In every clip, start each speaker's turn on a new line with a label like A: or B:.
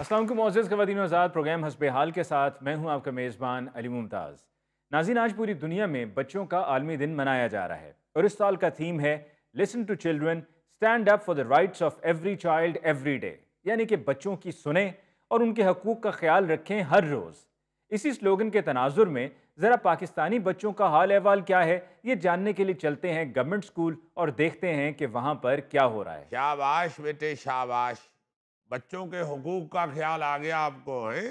A: अस्सलाम वालेकुम मोअज़्ज़ज़ ख़वातीन व हज़रात, प्रोग्राम हस्बे हाल के साथ मैं हूं आपका मेज़बान अली मुमताज़। नाज़रीन, आज पूरी दुनिया में बच्चों का आलमी दिन मनाया जा रहा है और इस साल का थीम है listen to children, stand up for the rights of every child every day, यानी कि बच्चों की सुने और उनके हकूक़ का ख्याल रखें हर रोज़। इसी स्लोगन के तनाजुर में ज़रा पाकिस्तानी बच्चों का हाल अहवाल क्या है, ये जानने के लिए चलते हैं गवर्नमेंट स्कूल और देखते हैं कि वहाँ पर क्या हो रहा है।
B: शाबाश बेटे शाबाश, बच्चों के हुकूक का ख्याल आ गया आपको है।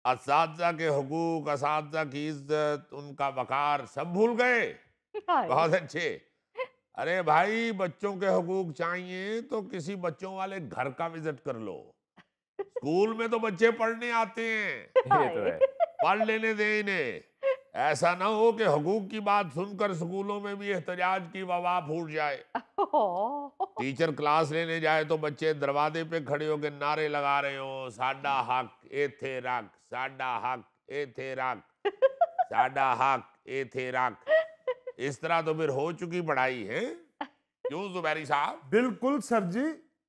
B: असातिज़ा के हुकूक, असातिज़ा की इज्जत, उनका वक़ार सब भूल गए। बहुत अच्छे। अरे भाई, बच्चों के हुकूक चाहिए तो किसी बच्चों वाले घर का विजिट कर लो। स्कूल में तो बच्चे पढ़ने आते हैं,
A: ये तो है।
B: पढ़ लेने दें इन्हें। ऐसा ना हो कि हुकूक की बात सुनकर स्कूलों में भी एहतजाज की वबा फूट जाए। टीचर क्लास लेने जाए तो बच्चे दरवाजे पे खड़े होकर नारे लगा रहे हो, साडा हक एथे रख, साडा हक एथे रख, साडा हक एथे रख। इस तरह तो फिर हो चुकी पढ़ाई है। क्यों जुबैरी साहब?
C: बिल्कुल सर जी,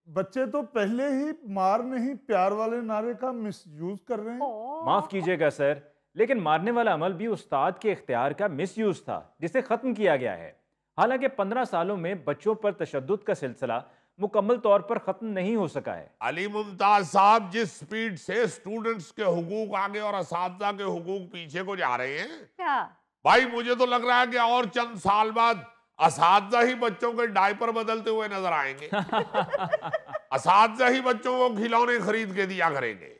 C: बच्चे तो पहले ही मार नहीं प्यार वाले नारे का मिसयूज कर रहे हैं।
A: माफ़ कीजिएगा सर, लेकिन मारने वाला अमल भी उस्ताद के इख्तियार का मिसयूज था, जिसे ख़त्म किया गया है। हालांकि 15 सालों में बच्चों पर तशद्दुद का सिलसिला मुकम्मल तौर पर ख़त्म नहीं हो सका है।
B: अली मुमताज साहब, जिस स्पीड से स्टूडेंट्स के हुकूक आगे और असातिज़ा के हुकूक पीछे को जा रहे हैं, भाई मुझे तो लग रहा है कि और चंद साल बाद असातिज़ा ही बच्चों के डायपर बदलते हुए नजर आएंगे। असातिज़ा ही बच्चों को खिलौने खरीद के दिया करेंगे।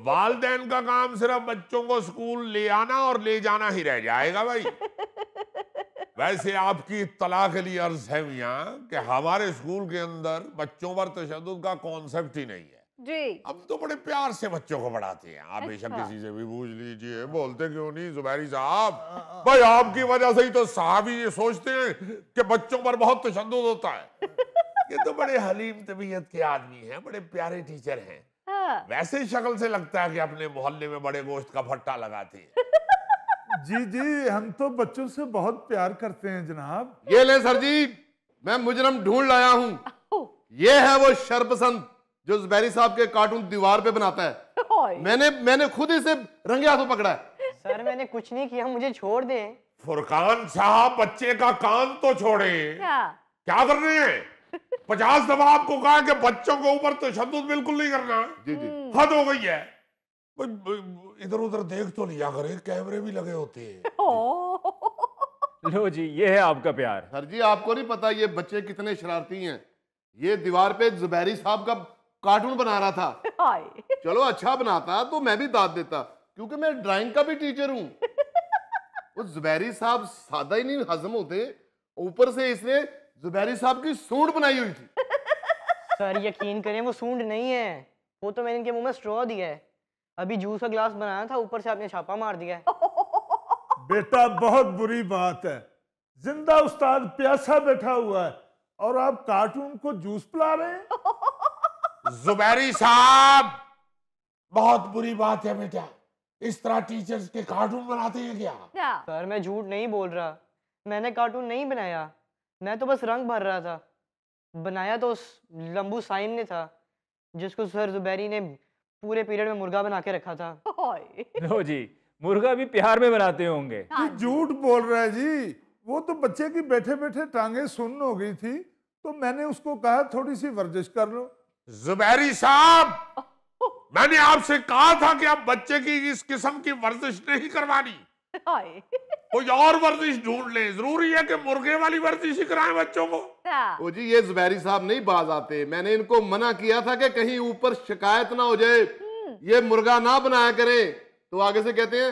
B: वालिदैन का काम सिर्फ बच्चों को स्कूल ले आना और ले जाना ही रह जाएगा भाई। वैसे आपकी इत्तला के लिए अर्ज है मियां कि हमारे स्कूल के अंदर बच्चों पर तशद्दुद का कॉन्सेप्ट ही नहीं है जी। हम तो बड़े प्यार से बच्चों को पढ़ाते हैं। आप बेशक किसी से भी पूछ लीजिए, बोलते क्यों नहीं जुबैरी साहब? भाई आपकी वजह से ही तो साहब ही ये सोचते हैं कि बच्चों पर बहुत तशद्दुद होता है। ये तो बड़े हलीम तबीयत के आदमी हैं, बड़े प्यारे टीचर हैं। वैसे शक्ल से लगता है कि अपने मोहल्ले में बड़े गोश्त का भट्टा लगाते हैं।
C: जी जी, हम तो बच्चों से बहुत प्यार करते हैं जनाब।
D: ये ले सर जी, मैं मुजरम ढूंढ लाया हूँ। ये है वो शरपसंद जो जुबैरी साहब के कार्टून दीवार पे बनाता है। मैंने खुद इसे रंगे हाथों पकड़ा है।
E: सर मैंने कुछ नहीं किया, मुझे छोड़ दें।
B: फुरकान साहब, बच्चे का कान तो छोड़े, क्या कर रहे हैं? 50 दफा आपको कहा कि बच्चों के ऊपर तशद्दुद बिल्कुल नहीं करना।
D: जी जी,
B: हद हो गई है। इधर उधर देख तो लिया करे, कैमरे भी लगे होते हैं।
A: लो जी, ये है आपका प्यार।
D: सर जी आपको नहीं पता ये बच्चे कितने शरारती हैं। ये दीवार पे जुबैरी साहब का कार्टून बना रहा था। चलो अच्छा बनाता तो मैं भी दाद देता, क्योंकि मैं ड्राइंग का भी टीचर हूँ। वो जुबैरी साहब सादा ही नहीं हजम होते, ऊपर से इसने जुबैरी साहब की सूंड बनाई हुई थी।
E: सर यकीन करें, वो सूंड नहीं है, वो तो मैंने इनके मुंह में स्ट्रॉ दिया है। अभी जूस का ग्लास बनाया था, ऊपर से आपने छापा मार दिया है।
C: बेटा बहुत बुरी बात है, जिंदा उस्ताद प्यासा बैठा हुआ है और आप कार्टून को जूस पिला रहे हैं।
B: जुबैरी साहब, बहुत बुरी बात है बेटा। इस तरह टीचर्स के कार्टून बनाते हैं क्या?
E: सर मैं झूठ नहीं बोल रहा, मैंने कार्टून नहीं बनाया, मैं तो बस रंग भर रहा था। बनाया तो उस लंबू साइम ने था, जिसको सर जुबैरी ने पूरे पीरियड में मुर्गा बना के रखा था।
A: लो जी, मुर्गा भी प्यार में बनाते होंगे।
C: झूठ बोल रहा है जी, वो तो बच्चे की बैठे बैठे टांगे सुन्न हो गई थी, तो मैंने उसको कहा थोड़ी सी वर्जिश कर लो।
B: जुबैरी साहब, मैंने आपसे कहा था कि आप बच्चे की इस किस्म की वर्जिश नहीं करवानी, कोई और वर्जिश ढूंढ ले। जरूरी है कि मुर्गे वाली वर्जिश ही कराएं बच्चों को?
D: ओ जी, ये जुबैरी साहब नहीं बाज आते। मैंने इनको मना किया था कि कहीं ऊपर शिकायत ना हो जाए, ये मुर्गा ना बनाया करें। तो आगे से कहते हैं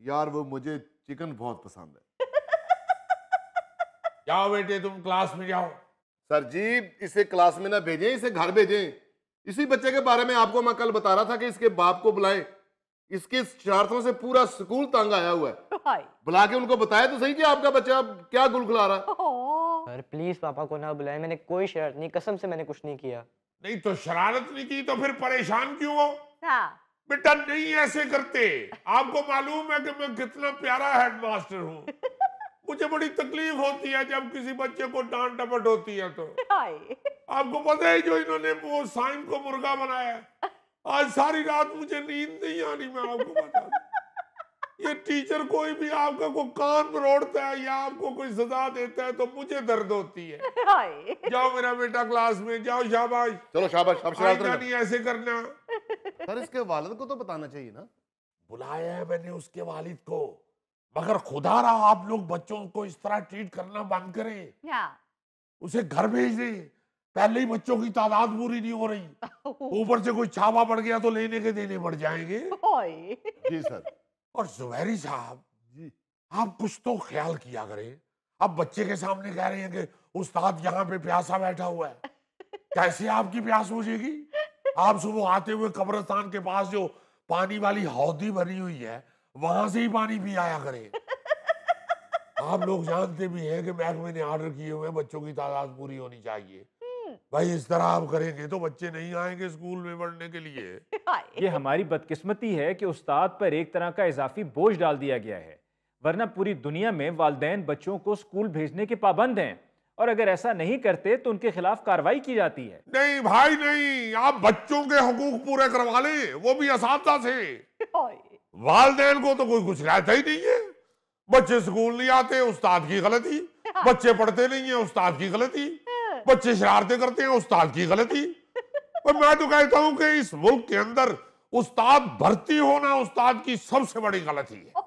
D: यार वो मुझे चिकन बहुत पसंद है।
B: जाओ बेटे, तुम क्लास में जाओ।
D: सर जी इसे क्लास में ना भेजें, इसे घर भेजें। इसी बच्चे के बारे में आपको मैं कल बता रहा था कि इसके बाप को बुलाएं। इसके शरारतों से पूरा स्कूल तंग आया हुआ है। बुला के उनको बताया तो सही कि आपका बच्चा क्या गुल खिला रहा है।
E: सर प्लीज पापा को ना बुलाएं, मैंने कोई शरारत नहीं, कसम से मैंने कुछ नहीं किया।
B: नहीं तो शरारत नहीं की तो फिर परेशान क्यों हो? बेटा नहीं ऐसे करते। आपको मालूम है कि मैं कितना प्यारा हेडमास्टर हूँ। मुझे बड़ी तकलीफ होती है जब किसी बच्चे को डांट डपट होती है। तो आपको पता है जो इन्होंने वो साइम को मुर्गा बनाया, आज सारी रात मुझे नींद नहीं आनी, मैं आपको बता दूं। ये टीचर कोई भी आपका को कान मरोड़ता है या आपको कोई सजा देता है तो मुझे दर्द होती है। जाओ मेरा बेटा क्लास में जाओ, शाबाश।
D: चलो शाबाश, अब शरारत
B: नहीं ऐसे करना।
D: सर इसके वालिद को तो बताना चाहिए ना।
B: बुलाया है मैंने उसके वालिद को, मगर खुदा रहा आप लोग बच्चों को इस तरह ट्रीट करना बंद करें। उसे घर भेज दें, पहले ही बच्चों की तादाद पूरी नहीं हो रही, ऊपर से कोई छापा पड़ गया तो लेने के देने पड़ जाएंगे।
D: जी सर।
B: और जुबैरी साहब जी, आप कुछ तो ख्याल किया करें। अब बच्चे के सामने कह रहे हैं कि उस्ताद यहाँ पे प्यासा बैठा हुआ है, कैसे आपकी प्यास बुझेगी? आप सुबह आते हुए कब्रिस्तान के पास जो पानी वाली हौदी बनी हुई है वहां से ही पानी पी आया करें। आप लोग जानते भी हैं कि महकमे ने ऑर्डर किए हुए बच्चों की तादाद पूरी होनी चाहिए। भाई इस तरह आप करेंगे तो बच्चे नहीं आएंगे स्कूल में पढ़ने के लिए।
A: ये हमारी बदकिस्मती है कि उस्ताद पर एक तरह का इजाफी बोझ डाल दिया गया है, वरना पूरी दुनिया में वालिदैन बच्चों को स्कूल भेजने के पाबंद हैं, और अगर ऐसा नहीं करते तो उनके खिलाफ कार्रवाई की जाती है।
B: नहीं भाई नहीं, आप बच्चों के हुकूक पूरे करवा लें, वो भी असातिज़ा से। वालिदैन को तो कोई कुछ कहता ही नहीं है। बच्चे स्कूल नहीं आते, उस्ताद की गलती। बच्चे पढ़ते नहीं है, उस्ताद की गलती। बच्चे शरारतें करते हैं, उस्ताद की गलती। और मैं तो कहता हूं कि इस मुल्क के अंदर उस्ताद भर्ती होना उस्ताद की सबसे बड़ी गलती है।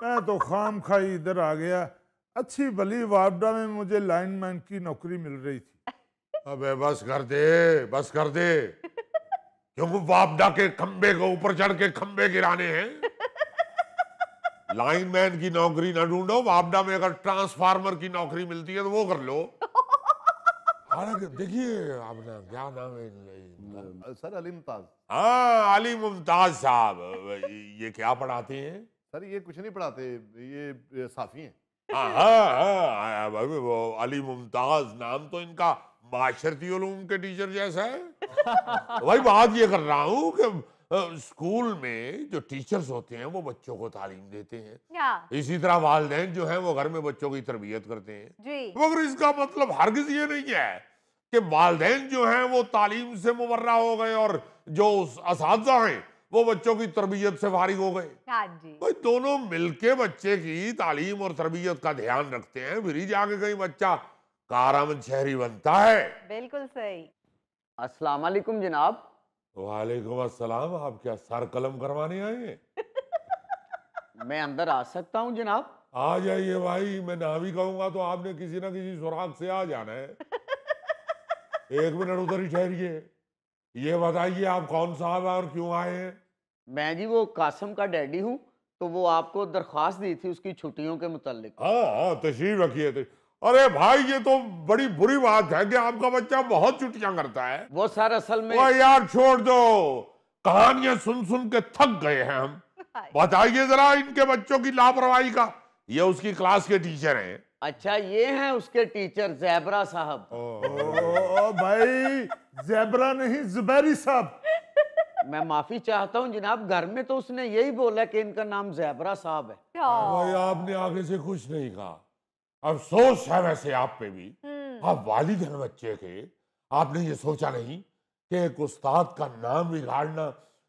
C: मैं तो खाम खाई इधर आ गया, अच्छी भली वापडा में मुझे लाइनमैन की नौकरी मिल रही थी।
B: अबे बस कर दे, बस कर दे। क्योंकि वापडा के खंबे को ऊपर चढ़ के खंबे गिराने हैं। लाइनमैन की नौकरी ना ढूंढो, वापडा में अगर ट्रांसफार्मर की नौकरी मिलती है तो वो कर लो। देखिए अपना क्या नाम है
D: सर? अली मुमताज।
B: हाँ अली मुमताज साहब, ये क्या पढ़ाते हैं?
D: सर ये कुछ नहीं पढ़ाते, ये साफी हैं।
B: हाँ वो अली मुमताज नाम तो इनका माशरती उलूम के टीचर जैसा है। वही बात ये कर रहा हूँ कि स्कूल में जो टीचर्स होते हैं वो बच्चों को तालीम देते हैं, इसी तरह वालिदैन जो हैं वो घर में बच्चों की तरबियत करते हैं। मगर इसका मतलब हरगिज ये नहीं है कि वालिदैन जो हैं वो तालीम से मुबर्रा हो गए और जो असातिज़ा हैं वो बच्चों की तरबियत से फारिग हो गए। भाई दोनों मिलके बच्चे की तालीम और तरबियत का ध्यान रखते हैं, फिर ही जाके कहीं बच्चा कारआमद शहरी बनता है।
F: बिल्कुल सही।
G: अस्सलाम वालेकुम जनाब।
B: वालेकुम अस्सलाम। आप क्या सर कलम करवाने आए हैं?
G: मैं अंदर आ सकता हूँ जनाब?
B: आ जाइए भाई, मैं ना भी कहूंगा तो आपने किसी ना किसी सुराग से आ जाना है। एक मिनट उधर ही ठहरिए। ये बताइए आप कौन साहब है और क्यों आए हैं?
G: मैं जी वो कासिम का डैडी हूँ, तो वो आपको दरख्वास्त दी थी उसकी छुट्टियों के मुतालिक।
B: हाँ तशरीफ रखिए। अरे भाई ये तो बड़ी बुरी बात है कि आपका बच्चा बहुत छुट्टियां करता है।
G: वो सर असल में
B: वो यार छोड़ दो, कहानियां सुन सुन के थक गए हैं हम। बताइए जरा इनके बच्चों की लापरवाही का। ये उसकी क्लास के टीचर हैं।
G: अच्छा ये हैं उसके टीचर ज़ैबरा साहब।
C: ओ भाई ज़ैबरा नहीं, ज़ुबैरी साहब।
G: मैं माफी चाहता हूँ जनाब, घर में तो उसने यही बोला कि इनका नाम ज़ैबरा साहब है।
B: भाई आपने आगे से कुछ नहीं कहा। अफसोस है वैसे आप पे भी, आप वालिद हैं बच्चे के। आपने ये सोचा नहीं कि एक उस्ताद का नाम बिगाड़ना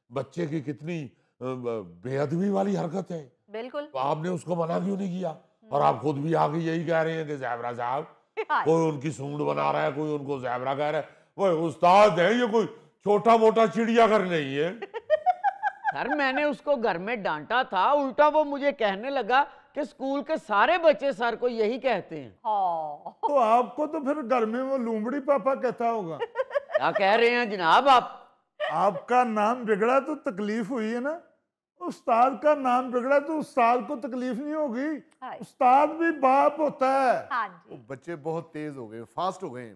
B: बच्चे की कितनी बेअदबी वाली हरकत है।
F: बिल्कुल।
B: तो आपने उसको मना क्यों नहीं किया? और आप खुद भी आगे यही कह रहे हैं कि ज़ैबरा साहब, कोई उनकी सूंड बना रहा है, कोई उनको ज़ैबरा कह रहा है। वो उस्ताद है, ये कोई छोटा मोटा चिड़ियाघर नहीं है।
G: सर मैंने उसको घर में डांटा था, उल्टा वो मुझे कहने लगा कि स्कूल के सारे बच्चे सर को यही कहते हैं।
C: तो आपको तो फिर घर में वो लूमड़ी पापा कहता होगा।
G: क्या कह रहे हैं जनाब आप?
C: आपका नाम बिगड़ा तो तकलीफ हुई है ना, उस्ताद का नाम बिगड़ा तो उस्ताद को तकलीफ नहीं होगी। उस्ताद भी बाप होता है।
F: हाँ जी।
D: वो बच्चे बहुत तेज हो गए, फास्ट हो गए।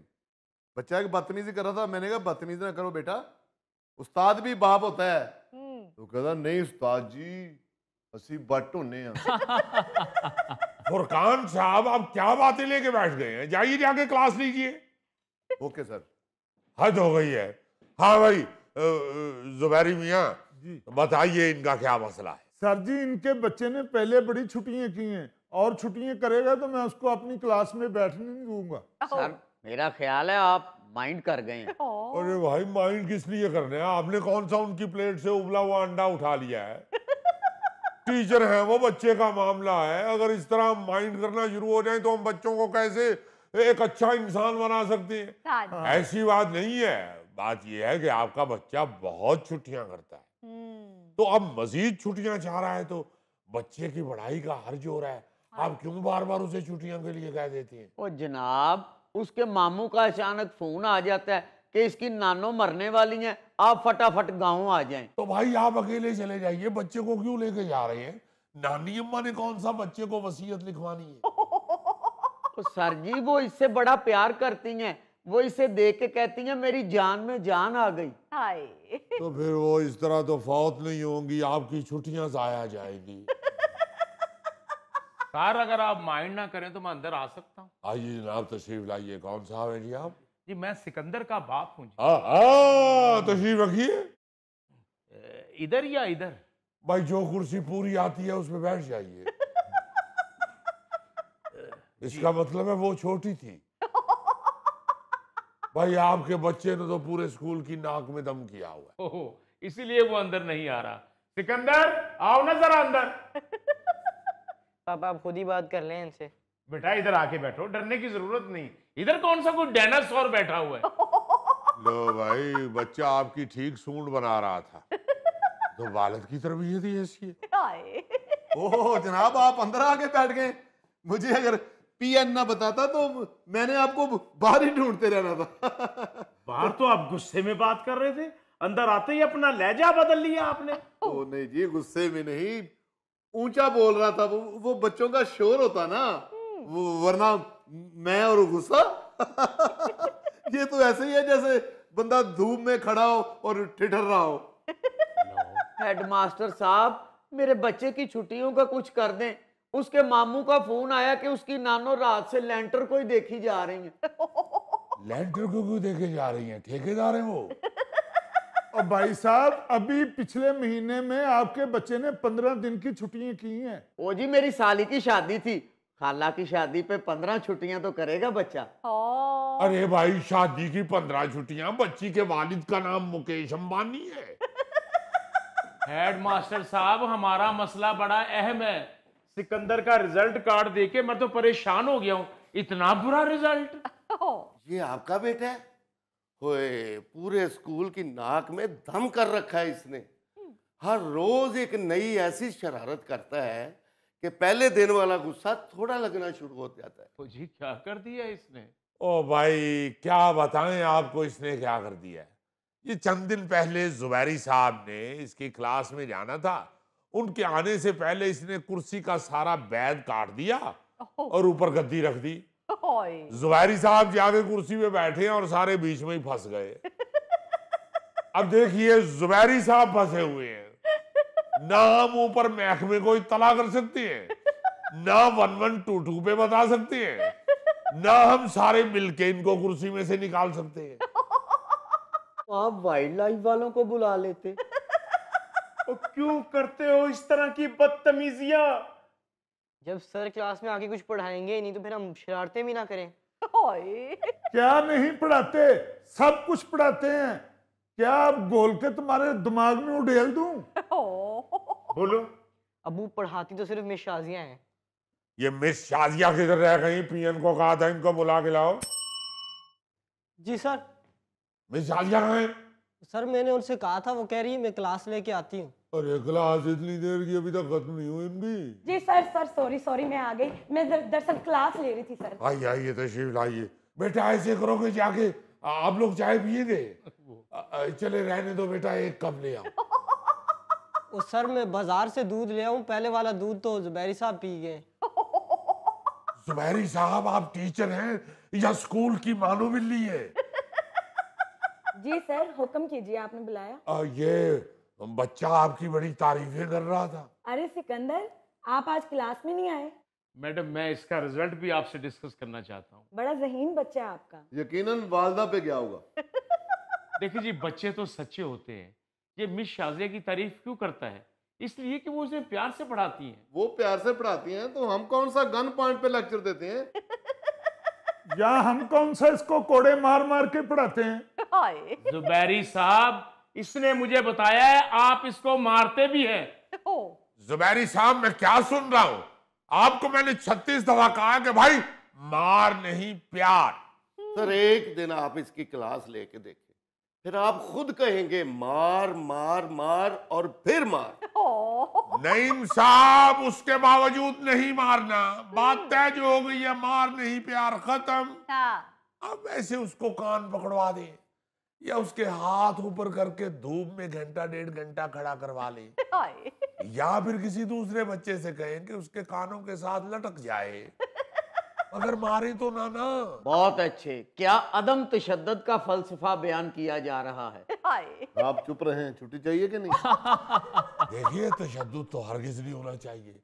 D: बच्चा एक बदतमीजी कर रहा था, मैंने कहा बदतमीजी ना करो बेटा, उस्ताद भी बाप होता है। तो कहता नहीं उस्ताद जी असी बट होने हैं।
B: फुरकान साहब आप क्या बातें लेके बैठ गए हैं? जाइए जाके क्लास लीजिए।
D: Okay sir.
B: हद हो गई है। हाँ भाई जुबैरी मियाँ बताइए इनका क्या मसला है?
C: सर जी इनके बच्चे ने पहले बड़ी छुट्टियां की हैं, और छुट्टियां करेगा तो मैं उसको अपनी क्लास में बैठने नहीं दूंगा।
G: सर मेरा ख्याल है आप माइंड कर गए हैं।
B: अरे भाई माइंड किस लिए करने हैं? आपने कौन सा उनकी प्लेट से उबला हुआ अंडा उठा लिया है? टीचर है वो, बच्चे का मामला है। अगर इस तरह माइंड करना शुरू हो जाए तो हम बच्चों को कैसे एक अच्छा इंसान बना सकते हैं? ऐसी बात नहीं है। बात यह है कि आपका बच्चा बहुत छुट्टियां करता है, तो अब मजीद छुट्टियां चाह रहा है, तो बच्चे की पढ़ाई का हर्ज हो रहा है। आप क्यों बार बार उसे छुट्टियों के लिए कह देती हैं?
G: ओ जनाब, उसके मामू का अचानक फोन आ जाता है कि इसकी नानो मरने वाली हैं, आप फटाफट गांव आ जाएं।
B: तो भाई आप अकेले चले जाइए, बच्चे को क्यों लेके जा रहे हैं? नानी अम्मा ने कौन सा बच्चे को वसीयत लिखवानी है?
G: तो सर जी वो इससे बड़ा प्यार करती हैं, वो इसे देख के कहती हैं मेरी जान में जान आ गई।
B: तो फिर वो इस तरह तो फौत नहीं होंगी, आपकी छुट्टियां जाया जाएंगी।
F: सर अगर आप माइंड ना करें तो मैं अंदर आ सकता हूँ?
B: आइए जनाब, तशरीफ लाइए। कौन साहब है जी आप?
F: जी मैं सिकंदर का बाप हूँ जी।
B: तशरीफ रखिए।
F: इधर या इधर?
B: भाई जो कुर्सी पूरी आती है उसमें बैठ जाइए। इसका मतलब है वो छोटी थी। भाई आपके बच्चे ने तो पूरे स्कूल की नाक में दम किया हुआ है।
F: ओहो, इसीलिए वो अंदर नहीं आ रहा। सिकंदर आओ ना जरा अंदर।
E: पापा आप खुद ही बात कर लें इनसे।
F: बेटा इधर आके बैठो, डरने की जरूरत नहीं। इधर कौन सा कोई डायनासोर बैठा हुआ है?
B: लो भाई, बच्चा आपकी ठीक सूंड बना रहा था, तो वालिद की तरबियत ही ऐसी है।
D: ओह जनाब, आप अंदर आके बैठ गए। मुझे अगर पीएन ना बताता तो मैंने आपको बाहर ही ढूंढते रहना था।
C: बाहर तो आप गुस्से में बात कर रहे थे, अंदर आते ही अपना लहजा बदल लिया आपने।
D: ओ नहीं जी, गुस्से में नहीं, ऊंचा बोल रहा था। वो बच्चों का शोर होता ना, वरना मैं और गुस्सा ये तो ऐसे ही है जैसे बंदा धूप में खड़ा हो और ठिठर रहा हो।
G: हेडमास्टर साहब, मेरे बच्चे की छुट्टियों का कुछ कर दें। उसके मामू का फोन आया कि उसकी नानो रात से लेंटर को ही देखी जा रही हैं।
B: लेंटर को क्यों देखे जा रही हैं? ठेकेदार हैं वो।
C: और भाई साहब, अभी पिछले महीने में आपके बच्चे ने 15 दिन की छुट्टियां की हैं।
G: ओ जी, मेरी साली की शादी थी, खाला की शादी पे 15 छुट्टियां तो करेगा बच्चा।
B: अरे भाई, शादी की 15 छुट्टियां? बच्ची के वालिद का नाम मुकेश अंबानी है।
F: हेडमास्टर साहब, हमारा मसला बड़ा अहम है। सिकंदर का रिजल्ट कार्ड देके मैं तो परेशान हो गया हूँ। इतना बुरा रिजल्ट।
D: ये आपका बेटा है? होए, पूरे स्कूल की नाक में दम कर रखा है इसने। हर रोज एक नई ऐसी शरारत करता है कि पहले दिन वाला गुस्सा थोड़ा लगना शुरू हो जाता है।
F: तो जी क्या कर दिया इसने?
B: ओ भाई, क्या बताएं आपको इसने क्या कर दिया है। ये चंद दिन पहले जुबैरी साहब ने इसकी क्लास में जाना था, उनके आने से पहले इसने कुर्सी का सारा बैद काट दिया और ऊपर गद्दी रख दी। जुबैरी साहब जाके कुर्सी पे बैठे हैं और सारे बीच में ही फंस गए। अब देखिए, जुबैरी साहब फंसे हुए हैं, ना हम ऊपर महकमे को इत्तला कर सकते हैं, ना 1122 पे बता सकते हैं, ना हम सारे मिलके इनको कुर्सी में से निकाल सकते हैं।
G: आप वाइल्ड लाइफ वालों को बुला लेते।
C: तो क्यों करते हो इस तरह की बदतमीजियां?
E: जब सर क्लास में आके कुछ पढ़ाएंगे नहीं तो फिर हम शरारतें भी ना करें।
C: क्या नहीं पढ़ाते? सब कुछ पढ़ाते हैं। क्या आप गोल के तुम्हारे दिमाग में उड़ेल दूं? बोलो।
E: अबू पढ़ाती तो सिर्फ मिस शाजिया हैं।
B: ये मिस शाजिया किधर रह गई? पीएन को कहा था इनको बुला के लाओ।
H: जी सर।
B: मिस शाजिया कहाँ है?
H: सर मैंने उनसे कहा था, वो कह रही है मैं क्लास लेके आती हूँ।
B: अरे क्लास इतनी देर की अभी तक खत्म नहीं हुई इनकी।
I: जी सर सॉरी मैं आ गई। मैं दरअसल क्लास ले रही थी सर।
B: आइए तशरीफ लाइए। बेटा ऐसे करोगे जाके आप लोग चाय पिएंगे? चले रहने दो बेटा, एक कप ले आओ।
H: वो सर मैं बाजार से दूध ले आऊं, पहले वाला दूध तो जुबैरी साहब पी गए।
B: जुबैरी साहब, आप टीचर हैं या स्कूल की मानो बिल्ली है?
I: जी सर, हुक्म कीजिए, आपने बुलाया।
B: ये बच्चा आपकी बड़ी तारीफें कर रहा था।
I: अरे सिकंदर, आप आज क्लास में नहीं आए?
F: मैडम, मैं इसका रिजल्ट भी आपसे डिस्कस करना चाहता हूँ।
I: बड़ा ज़हीन बच्चा है आपका।
D: यकीनन वालदा पे गया होगा।
F: देखिए जी, बच्चे तो सच्चे होते हैं। ये मिस शाजिया की तारीफ क्यों करता है? इसलिए कि वो उसे प्यार से पढ़ाती हैं।
D: वो प्यार से पढ़ाती हैं तो हम कौन सा गन पॉइंट पे लेक्चर देते हैं?
C: या हम कौन सा इसको कोड़े मार मार के पढ़ाते हैं?
F: जुबैरी साहब, इसने मुझे बताया है आप इसको मारते भी हैं।
B: जुबैरी साहब, मैं क्या सुन रहा हूं? आपको मैंने 36 दफा कहा कि भाई मार नहीं प्यार।
D: सर एक दिन आप इसकी क्लास लेके देखें, फिर आप खुद कहेंगे मार मार मार और फिर मार।
B: नईम साहब, उसके बावजूद नहीं मारना। बात तय जो हो गई है, मार नहीं प्यार, खत्म। अब ऐसे उसको कान पकड़वा दे या उसके हाथ ऊपर करके धूप में घंटा 1.5 घंटा खड़ा करवा ले, या फिर किसी दूसरे बच्चे से कहें कि उसके कानों के साथ लटक जाए, मगर मारे तो ना।
G: बहुत अच्छे, क्या अदम तशद्दुद का फलसफा बयान किया जा रहा है।
D: आप चुप रहे, छुट्टी चाहिए कि नहीं?
B: देखिए, तशद्दुद तो हरगिज नहीं होना चाहिए।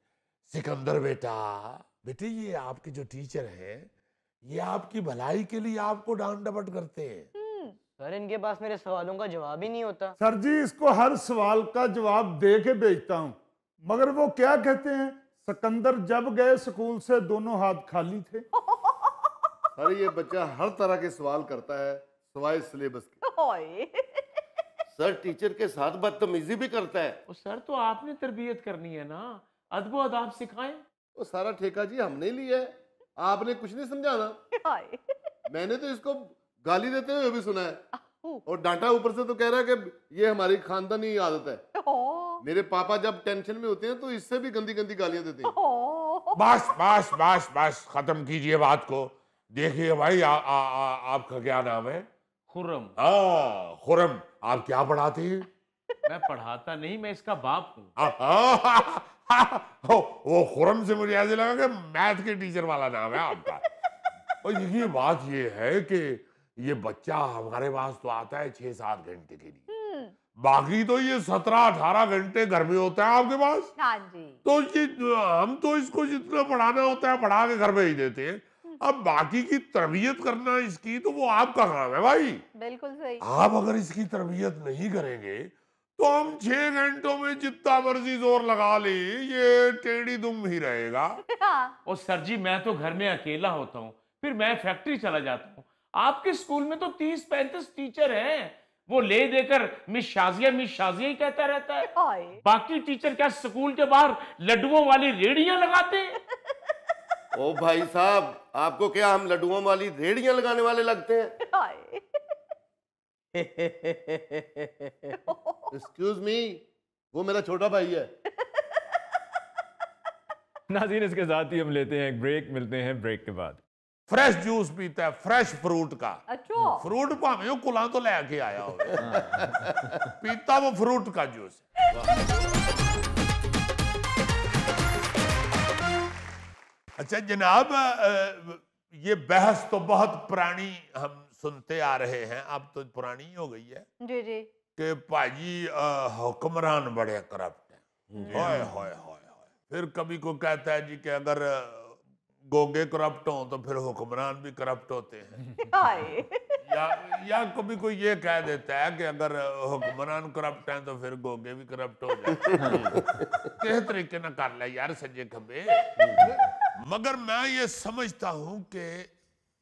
B: सिकंदर बेटे, ये आपके जो टीचर हैं, ये आपकी भलाई के लिए आपको डांट डपट करते हैं।
E: सर इनके पास मेरे सवालों का जवाब ही नहीं होता।
C: सर जी, इसको हर सवाल का जवाब दे के भेजता हूँ, मगर वो क्या कहते हैं, सिकंदर जब गए स्कूल से दोनों हाथ खाली थे।
D: सर ये बच्चा हर तरह के सवाल करता है सिवाय सिलेबस के। सर टीचर के साथ बदतमीजी भी करता है।
F: सर तो आपने तरबियत करनी है ना, अदब आदाब सिखाएं।
D: वो सारा ठेका जी हमने ही लिया है, आपने कुछ नहीं समझाना। मैंने तो इसको गाली देते हुए भी सुना है, और डांटा ऊपर से तो कह रहा है कि ये हमारी खानदानी आदत है। मेरे पापा जब टेंशन में होते हैं तो इससे भी गंदी गंदी गालियां देते हैं।
B: बस बस बस बस, खत्म कीजिए बात को। देखिए भाई, आपका क्या नाम है?
F: खुर्रम।
B: खुर्रम, आप क्या पढ़ाते हैं?
F: मैं पढ़ाता नहीं, मैं इसका बाप हूँ।
B: वो खुर्रम से मुझे ऐसे लगा कि मैथ के टीचर वाला नाम है आपका। और ये बात ये है कि ये बच्चा हमारे पास तो आता है 6-7 घंटे के लिए, बाकी तो ये 17-18 घंटे घर में होता है आपके पास।
J: हाँ जी।
B: तो ये हम तो इसको जितना पढ़ाना होता है पढ़ा के घर में ही देते हैं। अब बाकी की तरबियत करना इसकी तो वो आपका काम है भाई।
J: बिल्कुल सही।
B: आप अगर इसकी तरबियत नहीं करेंगे तो हम 6 घंटों में जितना मर्जी जोर लगा ले, ये टेढ़ी दुम ही रहेगा।
F: और सर जी, मैं तो घर में अकेला होता हूँ, फिर मैं फैक्ट्री चला जाता हूँ। आपके स्कूल में तो 30-35 टीचर हैं, वो ले देकर मिस शाजिया ही कहता रहता है। बाकी टीचर क्या स्कूल के बाहर लड्डुओं वाली रेड़ियां लगाते हैं?
D: ओ भाई साहब, आपको क्या हम लड्डुओं वाली रेड़ियां लगाने वाले लगते हैं? एक्सक्यूज मी, वो मेरा छोटा भाई है।
A: नाज़रीन, इसके साथ ही हम लेते हैं एक ब्रेक, मिलते हैं ब्रेक के बाद।
B: फ्रेश जूस पीता है, फ्रेश फ्रूट का।
J: अच्छा।
B: फ्रूट भावे वो कुला तो लेके आया हो, पीता वो फ्रूट का जूस है। अच्छा जनाब, ये बहस तो बहुत पुरानी हम सुनते आ रहे हैं, अब तो पुरानी हो गई है
J: जी जी,
B: कि पाजी हुक्मरान बड़े करप्ट हैं। होय होय होय। फिर कभी को कहता है जी कि अगर गोगे करप्ट हो तो फिर हुक्मरान भी करप्ट होते हैं। या कभी कोई ये कह देता है कि अगर हुक्मरान करप्ट हैं तो फिर गोगे भी करप्ट हो जाते हैं। किस तरीके ना कर ले यार सज्जे खब्बे। मगर मैं ये समझता हूं कि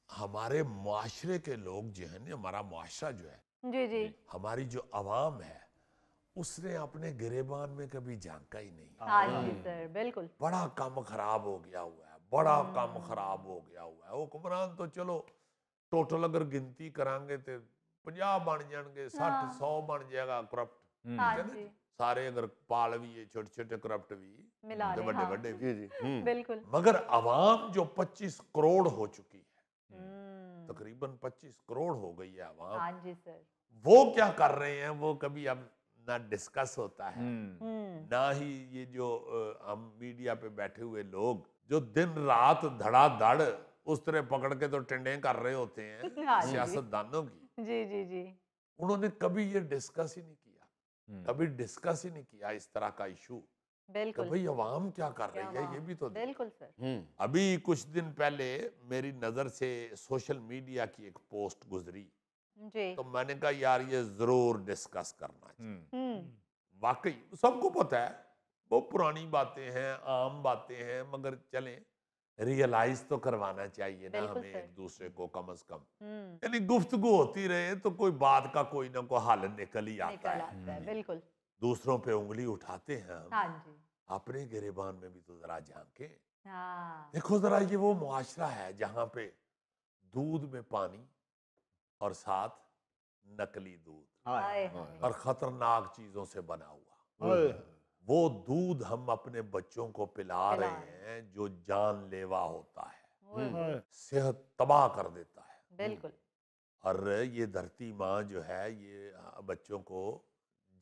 B: हमारे मुआशरे के लोग जो है, हमारा मुआशरा जो है
J: जी जी,
B: हमारी जो अवाम है, उसने अपने गिरेबान में कभी झांका ही नहीं।
J: हाँ जी सर, बिल्कुल।
B: बड़ा काम खराब हो गया हुआ है, बड़ा काम खराब हो गया हुआ है। हुक्मरान तो चलो टोटल अगर गिनती करांगे तो 50 बन जाएंगे, 60-100 बन जाएगा करप्ट।
J: हाँ जी,
B: सारे अगर पाल भी है, छोटे छोटे करप्ट भी
J: मिला
B: तो बड़े बड़े भी।
J: बिल्कुल।
B: मगर अवाम जो 25 करोड़ हो चुकी है, तकरीबन 25 करोड़ हो गई है अवाम।
J: हाँ जी सर।
B: वो क्या कर रहे हैं वो कभी अब ना डिस्कस होता है, ना ही ये जो हम मीडिया पे बैठे हुए लोग जो दिन रात धड़ाधड़ उस तरह पकड़ के तो टिंडे कर रहे होते हैं सियासतदानों की।
J: जी जी जी,
B: उन्होंने कभी ये डिस्कस ही नहीं किया, कभी डिस्कस ही नहीं किया इस तरह का इशू।
J: बिल्कुल।
B: भाई अवाम क्या कर रही है ये भी तो
J: बिल्कुल सर।
B: अभी कुछ दिन पहले मेरी नजर से सोशल मीडिया की एक पोस्ट गुजरी
J: जी,
B: तो मैंने कहा यार ये जरूर डिस्कस करना चाहिए। वाकई सबको पता है वो पुरानी बातें हैं, आम बातें हैं, मगर चलें रियलाइज तो करवाना चाहिए ना
J: बिल्कुल
B: हमें
J: सर।
B: एक दूसरे को कम से कम। यानी गुफ्तगू होती रहे तो कोई बात का कोई ना कोई हल निकल ही आता
J: निकल
B: है।
J: आता है, बिल्कुल।
B: दूसरों पे उंगली उठाते हैं हम,
J: हाँ जी।
B: अपने गिरेबान में भी तो जरा झांके।
J: हाँ
B: देखो जरा, ये वो मुआशरा है जहां पे दूध में पानी और साथ नकली दूध
J: हाय हाय।
B: और खतरनाक चीजों से बना हुआ
C: हाय।
B: वो दूध हम अपने बच्चों को पिला रहे हैं जो जानलेवा होता है,
C: हाय।
B: सेहत तबाह कर देता है।
J: बिल्कुल।
B: और ये धरती माँ जो है ये बच्चों को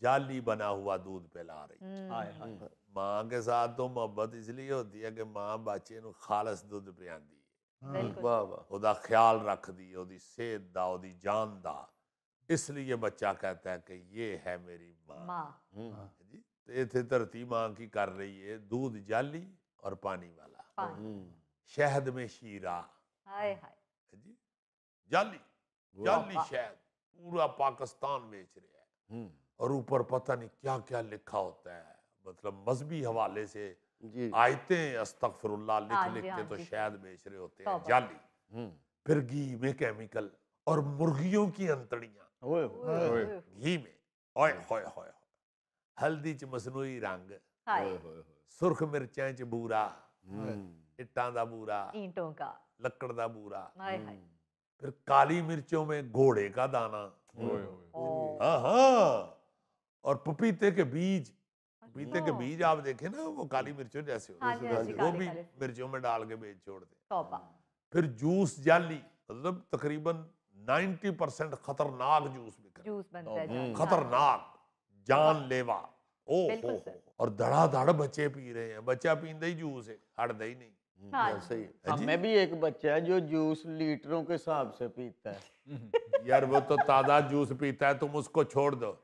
B: जाली बना हुआ दूध पिला रही है। माँ के साथ तो मोहब्बत इसलिए होती है कि माँ बच्चे ਨੂੰ खालस दूध पियांदी है।
D: वाह वाह।
B: ਉਹਦਾ ख्याल रखदी है, ਉਹਦੀ सेहत दा, ਉਹਦੀ जान दा। इसलिए बच्चा कहता है कि ये है मेरी माँ। जी, तो इत्थे धरती माँ की कर रही है, दूध जाली और पानी वाला, शहद में शीरा।
J: हाय हाय।
B: जी, जाली जाली शहद पूरा पाकिस्तान बेच रहा है। और ऊपर पता नहीं क्या क्या लिखा होता है, मतलब मजहबी हवाले से आयतें अस्तगफिरुल्लाह लिख लिख के तो शहद बेच रहे होते हैं, जाली। फिर घी में केमिकल और मुर्गियों की अंतड़ियां घी में, ओए होए होए, हल्दी च मसनूई रंग, सुर्ख मिर्चां च बूरा, इट्टां दा बूरा,
J: ईंटों का,
B: लकड़ दा बूरा,
J: हाय हाय।
B: फिर काली मिर्चों में घोड़े का दाना, हाँ हाँ, और पपीते के बीज, पपीते के बीज आप देखें ना वो काली मिर्चों जैसे होते हैं, वो भी मिर्चों में डाल के बेच छोड़ते हैं। फिर जूस जाली, मतलब तकरीबन 90% खतरनाक जूस बिक रहा है, खतरनाक, जानलेवा। ओ हो, और धड़ाधड़ बच्चे पी रहे हैं। बच्चा पींदा ही जूस है, हटदा ही नहीं।
G: सही। हमें भी एक बच्चा है जो जूस लीटरों के हिसाब से पीता है।
B: यार वो तो ताज़ा जूस पीता है, तुम उसको छोड़ दो।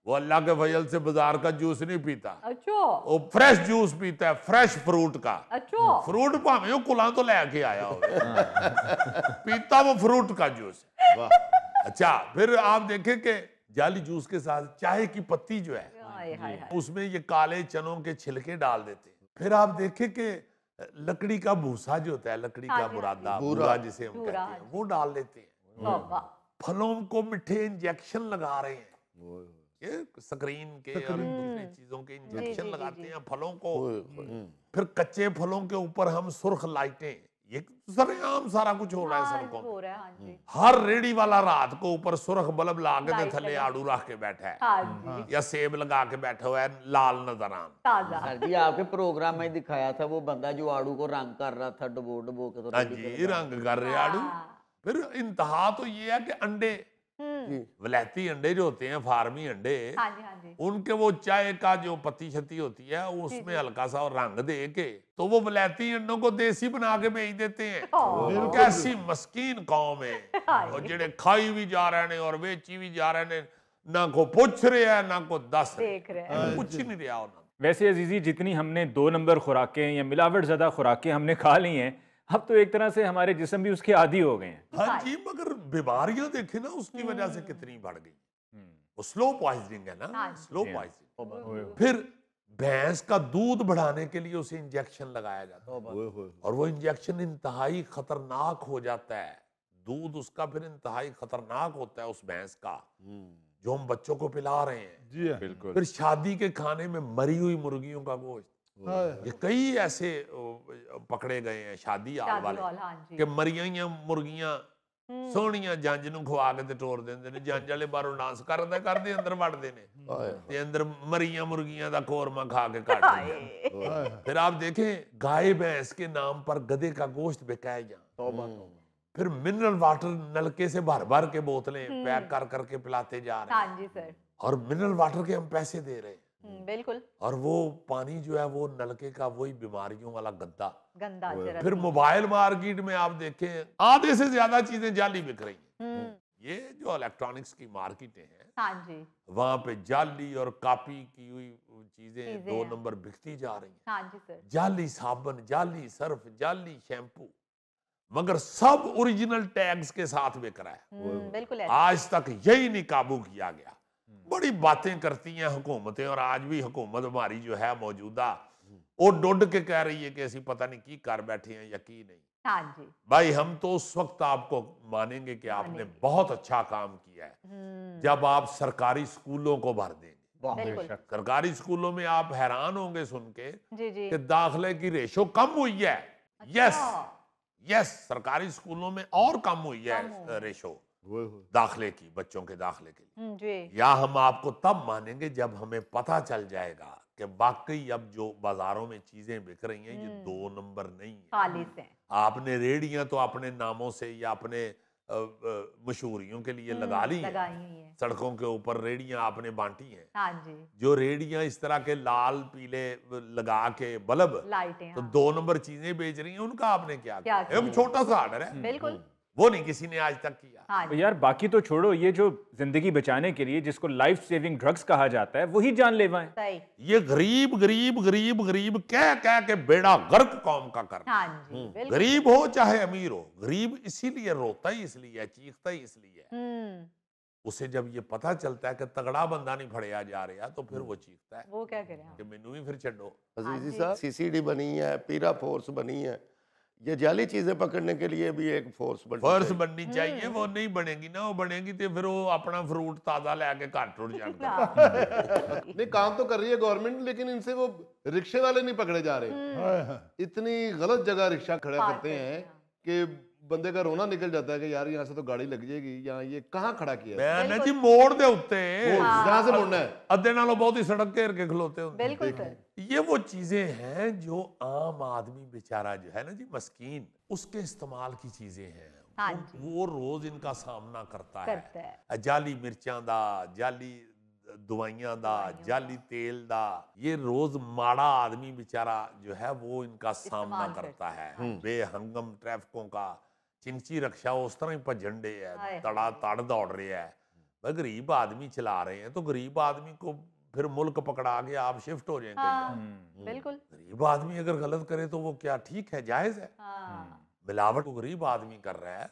B: वो अल्लाह के फजल से बाजार का जूस नहीं पीता,
J: अच्छा
B: वो फ्रेश जूस पीता है, फ्रेश फ्रूट का।
J: अच्छा
B: फ्रूट भावे वो कुला तो लेके आया हो, पीता वो फ्रूट का जूस है। अच्छा, फिर आप देखें कि जाली जूस के साथ चाय की पत्ती जो है उसमें ये काले चनों के छिलके डाल देते हैं। फिर आप देखें कि लकड़ी का भूसा जो होता है, लकड़ी का मुरादा, बूरा जिसे हम कहते हैं, वो डाल देते हैं। फलों को मीठे इंजेक्शन लगा रहे हैं, ये स्क्रीन के और दूसरी चीजों के इंजेक्शन लगाते हैं फलों को। फिर कच्चे फलों के ऊपर हम सुर्ख लाइटें, ये सरेआम सारा कुछ हो रहा है सड़कों पे। हर रेडी वाला रात को ऊपर सुर्ख बल्ब ला के थले आड़ू रख के बैठा है, या सेब लगा के बैठा हुआ है लाल नजरान।
G: सर जी, आपके प्रोग्राम में दिखाया था वो बंदा जो आड़ू को रंग कर रहा था, डुबो डुबो के।
B: हाँ जी, रंग कर रहे आड़ू। फिर इंतहा तो ये है कि अंडे, वलैती अंडे जो होते हैं, फार्मी अंडे, उनके वो चाय का जो पत्ती छत्ती होती है उसमें हल्का सा रंग दे के तो वो वलैती अंडों को देसी बना के बेच देते हैं। कैसी मस्कीन कौम है, और जेड़े खाई भी जा रहे हैं और बेची भी जा रहे हैं, ना को पूछ रहे हैं ना को दस रहे, कुछ ही नहीं रहा होना।
A: वैसे अजीजी, जितनी हमने 2 नंबर खुराकें या मिलावट ज़्यादा खुराकें हमने खा ली हैं, अब तो एक तरह से हमारे जिस्म भी उसके आदी हो गए हैं।
B: हाँ जी, मगर बीमारियां देखे ना उसकी वजह से कितनी बढ़ गई। वो स्लो पॉइजनिंग है ना, स्लो पॉइजनिंग। फिर भैंस का दूध बढ़ाने के लिए उसे इंजेक्शन लगाया जाता है, और वो इंजेक्शन इंतहाई खतरनाक हो जाता है। दूध उसका फिर इंतहाई खतरनाक होता है उस भैंस का, जो हम बच्चों को पिला रहे हैं।
C: जी
A: बिल्कुल।
B: फिर शादी के खाने में मरी हुई मुर्गियों का गोश्त, ये कई ऐसे पकड़े गए हैं शादी हाल वाले कि मरियां मुर्गियां सोहणियां जंज नूं खवा के ते टोर दिंदे ने। जंज वाले बाहरों डांस करदे अंदर वड़दे ने ते अंदर मरियां मुर्गियां दा कोरमा खा के काट दिंदे हैं। फिर आप देखें गाय भैंस के नाम पर गधे का गोश्त बिका है यहाँ। फिर मिनरल वाटर नलके से भर भर के बोतलें पैक कर करके पिलाते जा रहे हैं, और मिनरल वाटर के हम पैसे दे रहे हैं।
J: बिल्कुल।
B: और वो पानी जो है वो नलके का वही बीमारियों वाला गंदा। फिर
J: जरा
B: मोबाइल मार्केट में आप देखें आधे से ज्यादा चीजें जाली बिक रही हैं। ये जो इलेक्ट्रॉनिक्स की मार्केटें हैं, वहां पे जाली और कॉपी की हुई चीजें 2 नंबर बिकती जा रही हैं। जाली साबुन, जाली सर्फ, जाली शैम्पू, मगर सब ओरिजिनल टैग्स के साथ बिक रहा है।
J: बिल्कुल।
B: आज तक यही नहीं काबू किया गया। बड़ी बातें करती हैं हुकूमतें, और आज भी हुकूमत हमारी जो है मौजूदा वो डुड के कह रही है कि ऐसी पता नहीं की कर बैठे हैं या की नहीं।
J: हाँ जी
B: भाई हम तो उस वक्त आपको मानेंगे कि आपने बहुत अच्छा काम किया है जब आप सरकारी स्कूलों को भर देंगे। सरकारी स्कूलों में आप हैरान होंगे सुन के कि दाखिले की रेशो कम हुई है। यस सरकारी स्कूलों में और कम हुई है रेशो दाखिले की, बच्चों के दाखिले के लिए। या हम आपको तब मानेंगे जब हमें पता चल जाएगा कि वाकई अब जो बाजारों में चीजें बिक रही हैं ये 2 नंबर नहीं है। आपने रेहड़ियां तो अपने नामों से या अपने मशहूरियों के लिए लगा ली है। सड़कों के ऊपर रेहड़ियां आपने बांटी हैं।
J: हाँ जी।
B: जो रेहड़ियां इस तरह के लाल पीले लगा के बल्ब तो 2 नंबर चीजें बेच रही हैं, उनका आपने क्या किया? एक छोटा सा आर्डर है,
J: बिल्कुल
B: वो नहीं किसी ने आज तक किया।
A: तो यार बाकी तो छोड़ो, ये जो जिंदगी बचाने के लिए जिसको लाइफ सेविंग ड्रग्स कहा जाता है वही जानलेवा है।
B: ये गरीब गरीब गरीब गरीब कह कह के बेड़ा गर्क कौम का करना। गरीब हो चाहे अमीर हो, गरीब इसीलिए रोता ही इसलिए, चीखता ही इसलिए। उसे जब ये पता चलता है कि तगड़ा बंदा नहीं फड़िया जा रहा तो फिर वो चीखता है,
J: वो क्या करे
B: कि मैनू भी फिर छड्डो।
K: अजीजी साहब सीसीडी बनी है, पीरा फोर्स बनी है, ये जाली चीजें पकड़ने के लिए भी एक फोर्स
B: बननी चाहिए। वो नहीं बनेगी ना, वो बनेगी तो फिर वो अपना फ्रूट ताजा लेके घर टूट जाएगा।
D: नहीं काम तो कर रही है गवर्नमेंट, लेकिन इनसे वो रिक्शे वाले नहीं पकड़े जा रहे। इतनी गलत जगह रिक्शा खड़ा करते हैं कि बंदे का रोना निकल जाता है कि यार यहाँ से तो गाड़ी लग जाएगी, यहाँ ये कहाँ खड़ा किया है?
B: मैं जी मोड़ दे उत्ते
D: जहाँ से मुड़ना है
B: अद्धे नालों बहुत ही सड़क घेर के खलोते होते।
J: बिल्कुल
B: ये वो चीजें हैं जो आम आदमी बेचारा जो है ना जी मस्कीन, उसके इस्तेमाल की चीजें हैं। वो रोज इनका सामना करता है। जाली मिर्चां दा, जाली दवाइयां दा, जाली तेल दा, ये रोज माड़ा आदमी बेचारा जो है वो इनका सामना करता है। बेहंगम ट्रैफिकों का चिंची रक्षा उस तरह ही भजन डे है, तड़ा तड़ दौड़ रहा है। भाई गरीब आदमी चला रहे हैं तो गरीब आदमी को फिर मुल्क पकड़ा के आप शिफ्ट हो जाएंगे।
J: बिल्कुल
B: गरीब आदमी अगर गलत करे तो वो क्या ठीक है, जायज है? मिलावट को गरीब आदमी कर रहा है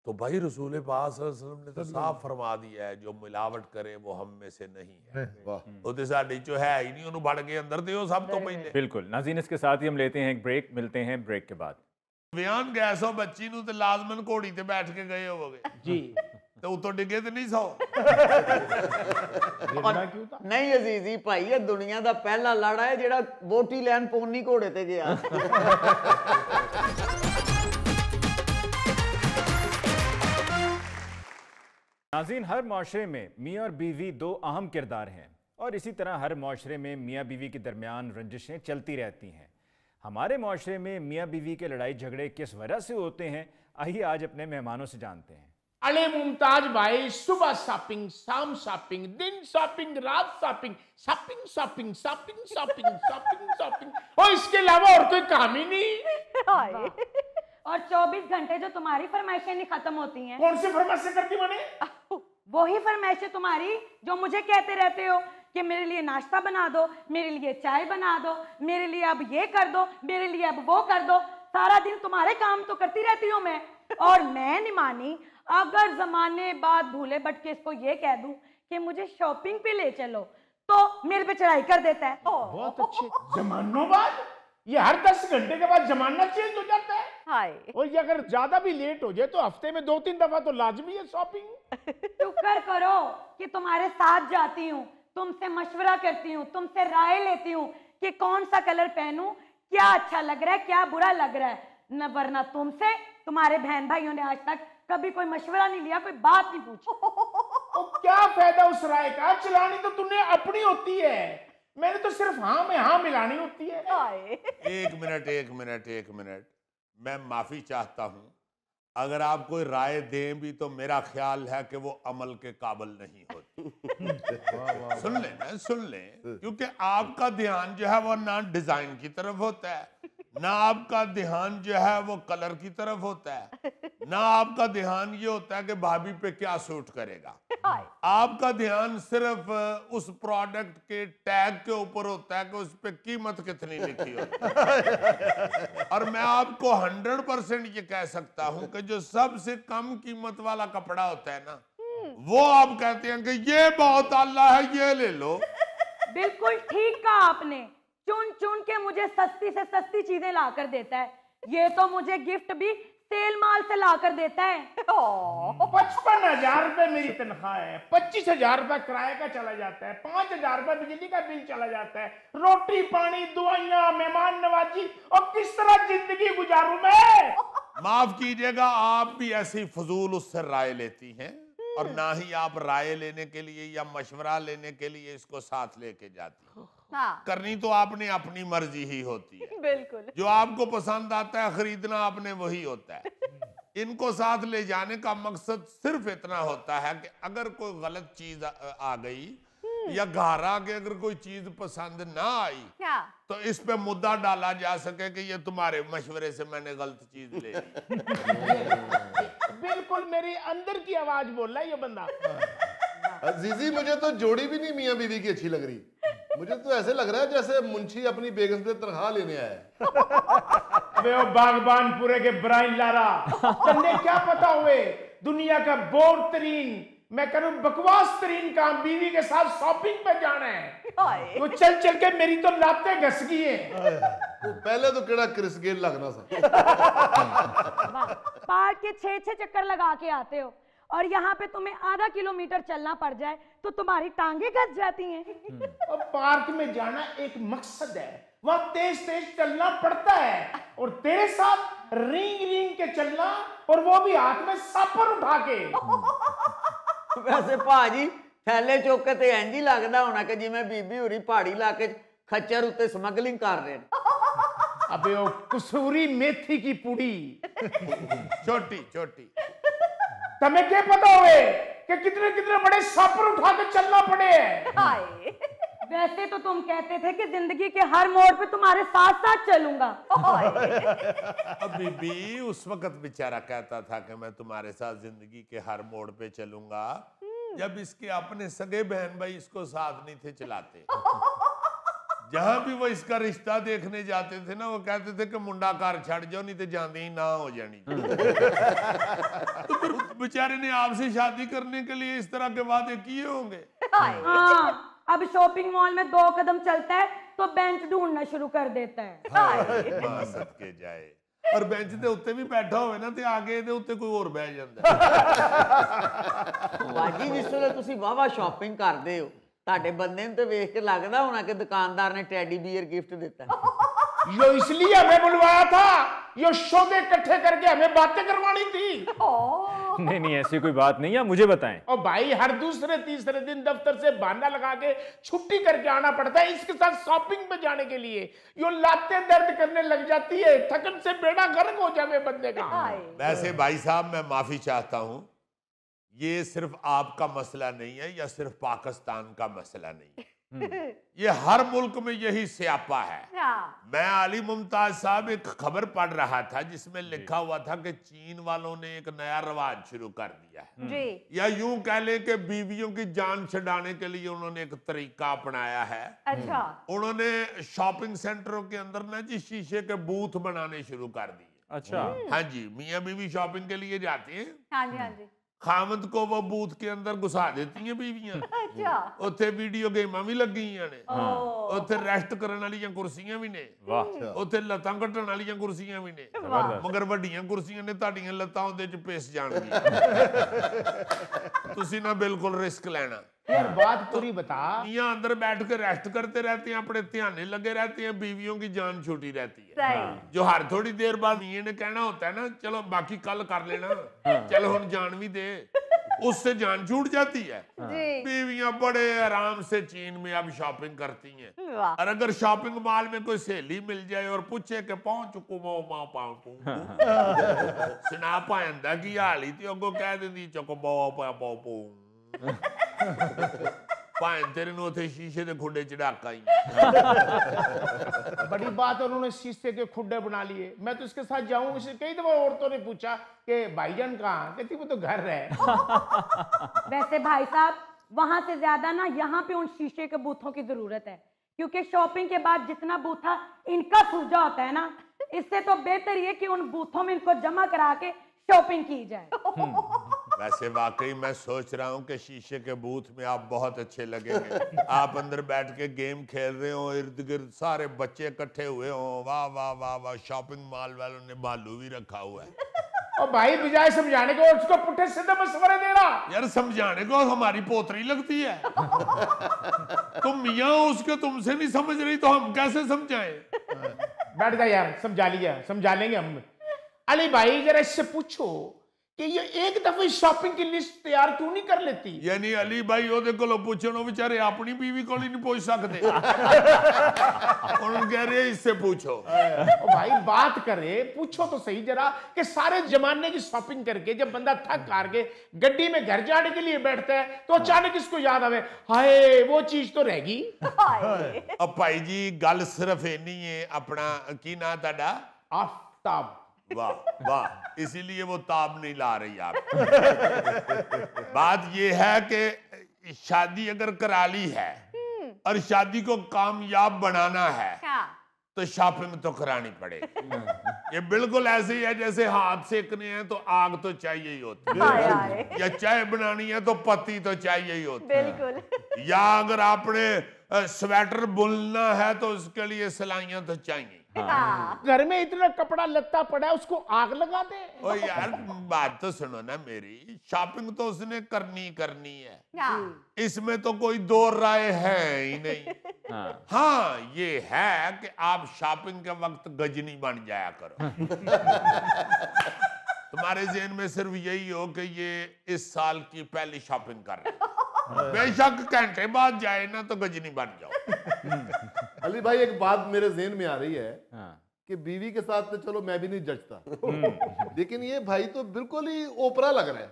B: तो भाई रसूल पाक सल्लल्लाहु अलैहि वसल्लम ने तो साफ फरमा दिया है जो मिलावट करे वो हम में से नहीं है। वो तो साडी जो है ही नहीं, उन्होंने बढ़ के अंदर दे सब तो पहले।
A: बिल्कुल नाज़रीन, इसके साथ ही हम लेते हैं एक ब्रेक, मिलते हैं ब्रेक के बाद।
B: बयान गैस हो बच्ची नु ते लाजमन घोड़ी ते बैठ के गए होगे
F: जी,
B: तो उतो डिगे तो नहीं सौ।
G: नहीं अजीजी भाई, ये दुनिया दा पहला लाड़ा है जेड़ा वोटी लैन पोनी घोड़े ते गया।
A: नाज़रीन, हर माशरे में मियाँ और बीवी 2 अहम किरदार हैं और इसी तरह हर माशरे में मियाँ बीवी के दरमियान रंजिशें चलती रहती हैं। हमारे माशरे में मियाँ बीवी के लड़ाई झगड़े किस वजह से होते हैं, आइए आज अपने मेहमानों से जानते हैं।
F: अले मुमताज भाई, सुबह शॉपिंग, शाम शॉपिंग, दिन शॉपिंग, रात shopping, shopping shopping shopping shopping shopping shopping, और इसके अलावा और कोई काम ही नहीं।
L: और 24 घंटे जो तुम्हारी फरमाइशें नहीं खत्म होती हैं।
F: कौन सी फरमाइशें करती मैंने?
L: वही फरमाइशें तुम्हारी जो मुझे कहते रहते हो कि मेरे लिए नाश्ता बना दो, मेरे लिए चाय बना दो, मेरे लिए अब ये कर दो, मेरे लिए अब वो कर दो। सारा दिन तुम्हारे काम तो करती रहती हूँ मैं, और मैं नहीं मानी। अगर जमाने बाद भूले भटके इसको ये कह दूं कि मुझे शॉपिंग पे ले चलो तो मेरे पे चढ़ाई कर देता है।
F: बहुत अच्छे। जमानों बाद? ये हर 10 घंटे के बाद जमाना चेंज हो जाता है।
J: हाय।
F: और ये अगर ज्यादा भी लेट हो जाए तो हफ्ते में 2-3 दफा तो लाजमी है शॉपिंग।
L: शुक्र करो कि तुम्हारे साथ जाती हूँ, तुमसे मशवरा करती हूँ, तुमसे राय लेती हूँ कि कौन सा कलर पहनूं, क्या अच्छा लग रहा है, क्या बुरा लग रहा है। न वरना तुमसे तुम्हारे बहन भाइयों ने आज तक कभी कोई मशवरा नहीं लिया, कोई बात नहीं पूछी।
F: तो क्या फायदा उस राय का? चलानी तो तुमने अपनी होती है, मैंने तो सिर्फ हाँ में हाँ मिलानी होती है।
B: एक मिनट, मैं माफी चाहता हूं अगर आप कोई राय दें भी तो मेरा ख्याल है कि वो अमल के काबिल नहीं होती। सुन लें क्योंकि आपका ध्यान जो है वो ना डिजाइन की तरफ होता है, ना आपका ध्यान जो है वो कलर की तरफ होता है, ना आपका ध्यान ये होता है कि भाभी पे क्या सूट करेगा। आपका ध्यान सिर्फ उस प्रोडक्ट के टैग के ऊपर होता है कि उस पे कीमत कितनी लिखी होती है। और मैं आपको 100% ये कह सकता हूं कि जो सबसे कम कीमत वाला कपड़ा होता है ना, वो आप कहते हैं कि ये बहुत आला है, ये ले लो।
L: बिल्कुल ठीक कहा आपने। चुन चुन के मुझे सस्ती से सस्ती चीजें ला कर देता है। ये तो मुझे गिफ्ट भी सेल माल से ला कर देता है।
F: 55,000 रुपए मेरी तनख्वाह है, 25,000 रुपए किराए का चला जाता है, 5,000 रुपए बिजली का बिल चला जाता है, रोटी पानी दवाइयाँ मेहमान नवाजी, और किस तरह जिंदगी गुजारूं मैं?
B: माफ कीजिएगा, आप भी ऐसी फजूल उससे राय लेती हैं और ना ही आप राय लेने के लिए या मशवरा लेने के लिए इसको साथ लेके जाती हैं।
J: हाँ।
B: करनी तो आपने अपनी मर्जी ही होती है।
J: बिल्कुल।
B: जो आपको पसंद आता है खरीदना आपने वही होता है। इनको साथ ले जाने का मकसद सिर्फ इतना होता है कि अगर कोई गलत चीज आ गई या घर आके अगर कोई चीज पसंद ना आई तो इस पे मुद्दा डाला जा सके कि ये तुम्हारे मशवरे से मैंने गलत चीज ले ली।
F: बिल्कुल मेरी अंदर की आवाज बोल रहा है ये बंदा।
D: जीजी, मुझे तो जोड़ी भी नहीं मियां बीवी की अच्छी लग रही। मुझे तो ऐसे लग रहा है जैसे मुंशी अपनी बेगम से तनख्वाह लेने आया है।
F: अबे वो बागबान पूरे के ब्राइन लारा, तन्ने क्या पता हुए दुनिया का बोर तरीन, मैं करूं बकवास तरीन काम बीवी के साथ शॉपिंग पे जाना है। वो चल चल के मेरी तो लातें घस गई है।
D: तो पहले तो केड़ा क्रिस गेल लगना सा।
L: पार्क के 6-6 चक्कर लगा के आते हो और यहाँ पे तुम्हें आधा किलोमीटर चलना पड़ जाए तो तुम्हारी टांगे घस जाती हैं।
F: और पार्क में जाना एक मकसद है, वहां तेज तेज चलना पड़ता है और तेरे साथ रिंग रिंग के चलना, और वो भी हाथ में सापर उठा के।
G: वैसे भाजी थैले चुक के ते इंज ही लगदा होना कि जिवें बीबी होरी पहाड़ी इलाके खच्चर उत्ते स्मगलिंग कर रहे हैं।
F: अबे वो कसूरी मेथी की पुड़ी
B: छोटी छोटी
F: तमें क्या पता हुए कि कितने कितने बड़े सापर उठा के चलना पड़े हैं।
L: वैसे तो तुम कहते थे कि जिंदगी के हर मोड़ पे तुम्हारे साथ साथ चलूंगा।
B: अभी भी उस वक्त बेचारा कहता था कि मैं तुम्हारे साथ जिंदगी के हर मोड़ पे चलूंगा, जब इसके अपने सगे बहन भाई इसको साथ नहीं थे चलाते। जहां भी वो इसका रिश्ता देखने जाते थे ना, वो कहते थे कि मुंडा घर छड़ जाओ नहीं तो जाने ही ना हो जानी। तो फिर बेचारे ने आपसे शादी करने के लिए इस तरह के वादे किए होंगे।
L: हाँ, अब शॉपिंग मॉल में 2 कदम चलता है तो बेंच ढूंढना शुरू कर देता है।
B: मां सदके जाए। और बेंच के उत्ते भी बैठा होवे ना ते आगे दे उत्ते कोई और बैठ जांदा।
G: बाजी जिस वेले तुसी वावा शॉपिंग करदे हो, ਤੁਹਾਡੇ ਬੰਦੇ ਨੂੰ ਤੇ ਵੇਖ ਕੇ ਲੱਗਦਾ ਹੋਣਾ कि दुकानदार ने टेडी बियर गिफ्ट देता है।
F: यो इसलिए हमें बुलवाया था, यो सौदे इकट्ठे करके हमें बातें करवानी थी।
A: नहीं नहीं, ऐसी कोई बात नहीं है, मुझे बताएं।
F: और भाई हर दूसरे तीसरे दिन दफ्तर से बहाना लगा के छुट्टी करके आना पड़ता है इसके साथ शॉपिंग पे जाने के लिए। यो लातें दर्द करने लग जाती है, थकन से बेड़ा गर्क हो जावे बंदे का।
B: वैसे भाई साहब मैं माफी चाहता हूं, ये सिर्फ आपका मसला नहीं है या सिर्फ पाकिस्तान का मसला नहीं है, ये हर मुल्क में यही स्यापा है। मैं आली मुमताज साहब एक खबर पढ़ रहा था जिसमें लिखा हुआ था कि चीन वालों ने एक नया रवाज शुरू कर दिया है
J: जी।
B: या यूं कह लें कि बीवियों की जान छुड़ाने के लिए उन्होंने एक तरीका अपनाया है।
J: अच्छा।
B: उन्होंने शॉपिंग सेंटरों के अंदर ना जी शीशे के बूथ बनाने शुरू कर दिए।
A: अच्छा।
B: हाँ जी, मियाँ बीवी शॉपिंग के लिए जाते हैं,
J: हाँ जी हाँ जी।
B: खामद को वो बूथ के अंदर घुसा देती हैं बीवियां।
J: अच्छा।
B: उत्थे वीडियो गेमां भी लगियां ने, उत्थे रेस्ट करने वालियां कुर्सियां भी ने, उत्थे लत्तां कट्टण वालियां कुर्सियां भी ने, मगर वड्डियां कुर्सियां ने तुहाडियां लत्तां उहदे च पिस जाणगियां। तुसी ना बिल्कुल रिस्क लेना।
F: यार बात पूरी बता।
B: मियां अंदर बैठ के रेस्ट करते रहते हैं, अपने ध्याने लगे रहते हैं, बीवियों की जान छूटी रहती है। जो हर थोड़ी देर बाद मियां ने कहना होता है ना, चलो बाकी कल कर लेना, चलो हुन जान भी दे, उससे जान छूट जाती है। बीवियां बड़े आराम से चीन में अब शॉपिंग करती हैं। और अगर शॉपिंग मॉल में कोई सहेली मिल जाए और पूछे कि पहुंच चुको मां पाऊं सुना पांदा की हाली ते अगो कह देंदी चको पाऊं तेरे नु उथे शीशे दे खुड्डे चढ़ाका ही।
F: बड़ी बात, उन्होंने शीशे के खुड्डे बना लिए। मैं तो इसके साथ जाऊं, इसे कई दफा औरतों ने पूछा कि भाईजान कहाँ, कहती वो तो घर है।
L: वैसे भाई साहब, वहां से ज्यादा ना यहाँ पे उन शीशे के बूथों की जरूरत है, क्योंकि शॉपिंग के बाद जितना बूथा इनका सूझा होता है ना, इससे तो बेहतर ये कि उन बूथों में इनको जमा करा के शॉपिंग की जाए।
B: वैसे वाकई मैं सोच रहा हूँ कि शीशे के बूथ में आप बहुत अच्छे लगेंगे। आप अंदर बैठ के गेम खेल रहे हो, इर्द गिर्द सारे बच्चे इकट्ठे हुए हो, वाह वाह वाह वाह, शॉपिंग मॉल वालों ने भालू भी रखा हुआ है।
F: और भाई बजाय समझाने को उसको पुट्ठे सीधे मशवरे दे रहा।
B: यार समझाने को हमारी पोतरी लगती है। तुम मियाँ हो उसके, तुमसे नहीं समझ रही तो हम कैसे समझाएं?
F: बैठ जा यार, समझा लिया, समझा लेंगे हम। अली भाई जरा इससे पूछो कि ये एक दफे शॉपिंग की लिस्ट तैयार क्यों नहीं कर लेती?
B: यानी अली भाई ओदे कोलों पूछो, बेचारे अपनी बीवी को नहीं पूछ सकते। उन्होंने कह रहे इससे पूछो।
F: भाई बात करे, पूछो तो सही जरा कि सारे जमाने की शॉपिंग करके जब बंदा थक हार के गड्डी में घर जाने के लिए बैठता है तो अचानक इसको याद आवे, हाय वो चीज तो रहेगी।
B: अब भाई जी गल सिर्फ इन्नी है, अपना की ना ताड़ा?
F: आफ्ताब।
B: वाह वाह, इसीलिए वो ताब नहीं ला रही आप। बात ये है कि शादी अगर करा ली है और शादी को कामयाब बनाना है तो शॉपिंग तो करानी पड़ेगी। ये बिल्कुल ऐसे ही है जैसे हाथ सेकने हैं तो आग तो चाहिए ही होती है, या चाय बनानी है तो पत्ती तो चाहिए ही होती है, या अगर आपने स्वेटर बुनना है तो उसके लिए सिलाइयां तो चाहिए।
F: घर में इतना कपड़ा लत्ता पड़ा है, उसको आग लगा दे।
B: ओ यार बात तो सुनो ना मेरी, शॉपिंग तो उसने करनी है, इसमें तो कोई दो राय है ही नहीं। हाँ ये है कि आप शॉपिंग के वक्त गजनी बन जाया करो। तुम्हारे ज़हन में सिर्फ यही हो कि ये इस साल की पहली शॉपिंग कर रहे हैं, बेशक घंटे बाद जाए ना तो गजनी बन जाओ।
D: अली भाई एक बात मेरे ज़हन में आ रही है कि बीवी के साथ तो चलो मैं भी नहीं जचता, लेकिन ये भाई तो बिल्कुल ही ओपरा लग रहा है।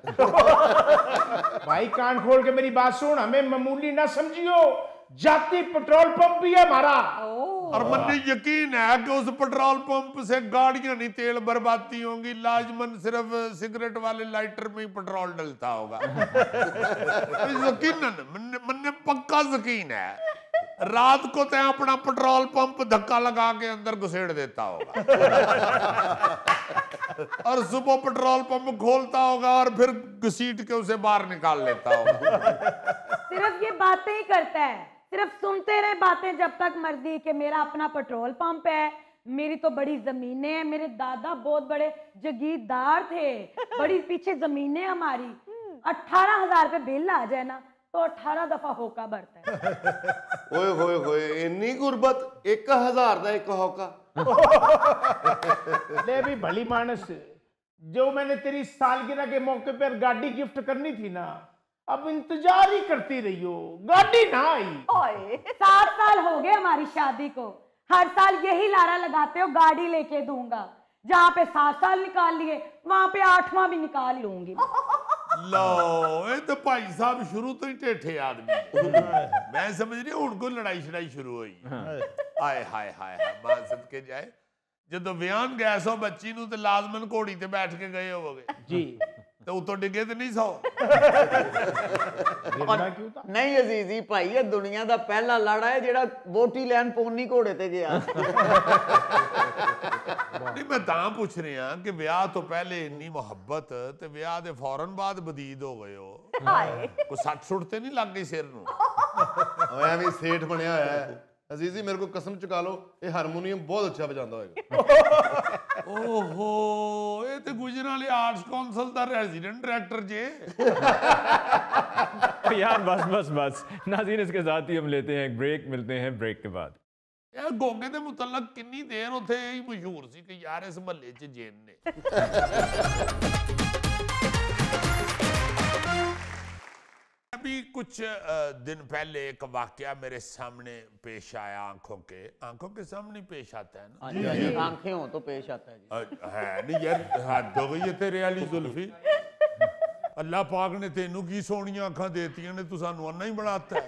F: भाई कान खोल के मेरी बात सुन, हमें मामूली ना समझियो, जाती पेट्रोल पंप भी है हमारा।
B: और मुझे यकीन है कि उस पेट्रोल पंप से गाड़ियां नहीं तेल बर्बादी होंगी, लाजमन सिर्फ सिगरेट वाले लाइटर में ही पेट्रोल डलता होगा। यकीन मुझे पक्का यकीन है, रात को तय अपना पेट्रोल पंप धक्का लगा के अंदर घुसेड़ देता होगा और सुबह पेट्रोल पंप खोलता होगा और फिर घसीट के उसे बाहर निकाल लेता होगा।
L: सिर्फ ये बातें ही करता है, सिर्फ सुनते रहे बातें जब तक मर्जी कि मेरा अपना पेट्रोल पंप है, मेरी तो बड़ी जमीनें हैं, मेरे दादा बहुत बड़े जगीरदार थे, बड़ी पीछे जमीनें हमारी। 18,000 रुपए बिल आ जाए ना तो 18 दफा होका भरता है।
D: ओए होए होए, इतनी गुर्बत, 1,000 दा एक होका।
F: ले भी भली मानस, जो मैंने तेरी सालगिरह के मौके पर गाड़ी गिफ्ट करनी थी ना, अब इंतजार ही करती रही हो, गाड़ी ना आई।
L: 7 साल हो गए हमारी शादी को, हर साल यही लारा लगाते हो गाड़ी लेके दूंगा, जहाँ पे 7 साल निकाल लिए वहां पे 8वां भी निकाल लूंगी।
B: लो ये तो भाई साहब शुरू तो ही टेढ़े आदमी। मैं समझ रही हूं उनको लड़ाई शड़ाई शुरू हुई। हाय हाय हाय मां सदके जाए, जो बयान गया सो बच्ची नूं ते लाजमन घोड़ी ते बैठ के गए होवोगे
F: जी,
B: तो उतो डिगे ते नहीं सो।
G: नहीं अजीजी भाई, ये दुनिया दा पहला लाड़ा है जेड़ा वोटी लैन पौनी घोड़े ते गया।
B: नहीं मैं तां पूछ रहा कि ब्याह तो पहले इन्नी मुहब्बत ते ब्याह दे फौरन बाद बदीद हो गए हो, कोई सट सुट ते नहीं लग गई सिर नूं?
D: एवं सेठ बनया होया है। अजीजी मेरे को कसम चुका लो, ये हारमोनियम बहुत अच्छा बजाता होगा।
B: ओहो, ये तो गुजरावाले आर्ट्स काउंसिल दा रेजिडेंट डायरेक्टर जे।
A: यार बस बस बस नाज़रीन, इसके साथ ही हम लेते हैं एक ब्रेक, मिलते हैं ब्रेक के बाद।
B: यार गोगे दे मुतल्लक कितनी देर उथे ही मशहूर सी कि यार इस महल्ले च जेन ने। अभी कुछ दिन पहले एक वाकया मेरे सामने पेश आया, आंखों के सामने पेश आता है ना।
G: आंखें हो तो पेश आता है जी।
B: है नहीं यार, हद हो गई है तेरे वाली जुल्फी। अल्लाह पाक ने तेनू की सोनियां अखां देतियां ने, तू सानू अन्ना ही बनाता है।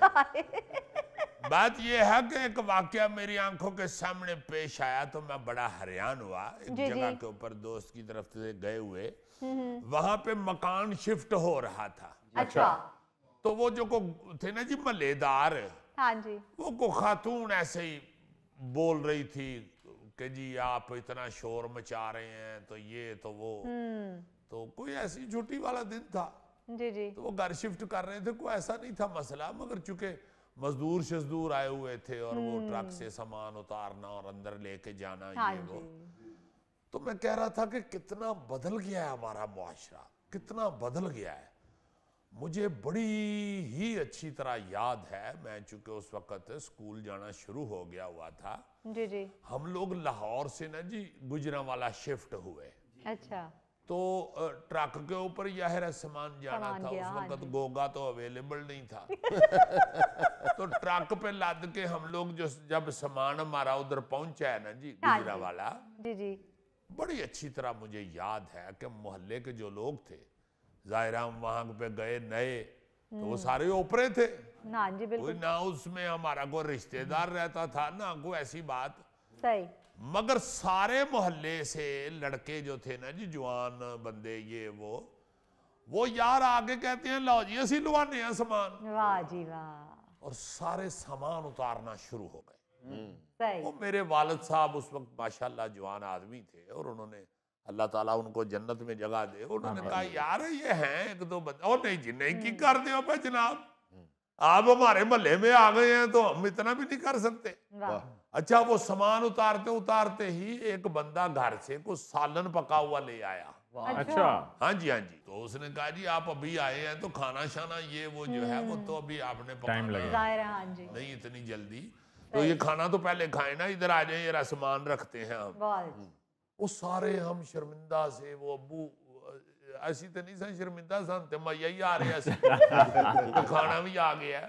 B: बात यह है कि एक वाकया मेरी आंखों के सामने पेश आया तो मैं बड़ा हैरान हुआ। एक जगह के ऊपर दोस्त की तरफ से गए हुए, वहां पे मकान शिफ्ट हो रहा था।
J: अच्छा।
B: तो वो जो को थे ना जी मल्लेदार,
J: हाँ जी,
B: वो को खातून ऐसे ही बोल रही थी कि जी आप इतना शोर मचा रहे हैं तो ये तो वो। तो कोई ऐसी छुट्टी वाला दिन था,
J: जी जी।
B: तो वो घर शिफ्ट कर रहे थे, कोई ऐसा नहीं था मसला, मगर चूंकि मजदूर शजदूर आए हुए थे और वो ट्रक से सामान उतारना और अंदर लेके जाना,
J: हाँ
B: ये वो, तो मैं कह रहा था कि कितना बदल गया है हमारा मुआशरा, कितना बदल गया है। मुझे बड़ी ही अच्छी तरह याद है, मैं चूंकि उस वक्त स्कूल जाना शुरू हो गया हुआ था,
J: जी जी,
B: हम लोग लाहौर से ना जी गुजरांवाला शिफ्ट हुए।
J: अच्छा।
B: तो ट्रक के ऊपर यह सामान जाना था, उस वक्त गोगा तो अवेलेबल नहीं था। तो ट्रक पे लाद के हम लोग जो जब सामान हमारा उधर पहुंचा है ना जी गुजरांवाला,
J: जी जी, बड़ी
B: अच्छी तरह मुझे याद है कि मोहल्ले के जो लोग थे, जाहिर हम वहां पे गए नए, तो वो सारे ओपरे थे
J: ना जी, बिल्कुल
B: ना उसमें हमारा कोई रिश्तेदार रहता था ना कोई ऐसी बात,
J: सही।
B: मगर सारे मोहल्ले से लड़के जो थे ना जी, जवान बंदे, ये वो यार आगे कहते हैं लो जी असि लुआने हैं सामान,
J: वाह जी वाह,
B: और सारे सामान उतारना शुरू हो गए।
J: सही।
B: वो मेरे वालिद साहब उस वक्त माशाल्लाह जवान आदमी थे, और उन्होंने, अल्लाह ताला उनको जन्नत में जगह दे, उन्होंने कहा यार ये हैं एक दो बंदे, और नहीं जी नहीं की कर दे भाई जनाब, आप हमारे मोहल्ले में आ गए हैं तो हम इतना भी नहीं कर सकते। अच्छा, वो सामान उतारते उतारते ही एक बंदा घर से कुछ सालन पका हुआ ले आया।
A: अच्छा,
B: हाँ जी हाँ जी। तो उसने कहा जी आप अभी आए हैं तो खाना शाना ये वो जो है वो तो अभी आपने
A: टाइम लगेगा,
J: हाँ जी,
B: नहीं इतनी जल्दी, तो ये खाना तो पहले खाए ना, इधर आ जाए ये सामान रखते हैं हम। वो सारे हम शर्मिंदा से, वो अब्बू ऐसी तो नहीं सन शर्मिंदा सन, ते मैं यही आ रहे ऐसे तो खाना भी आ गया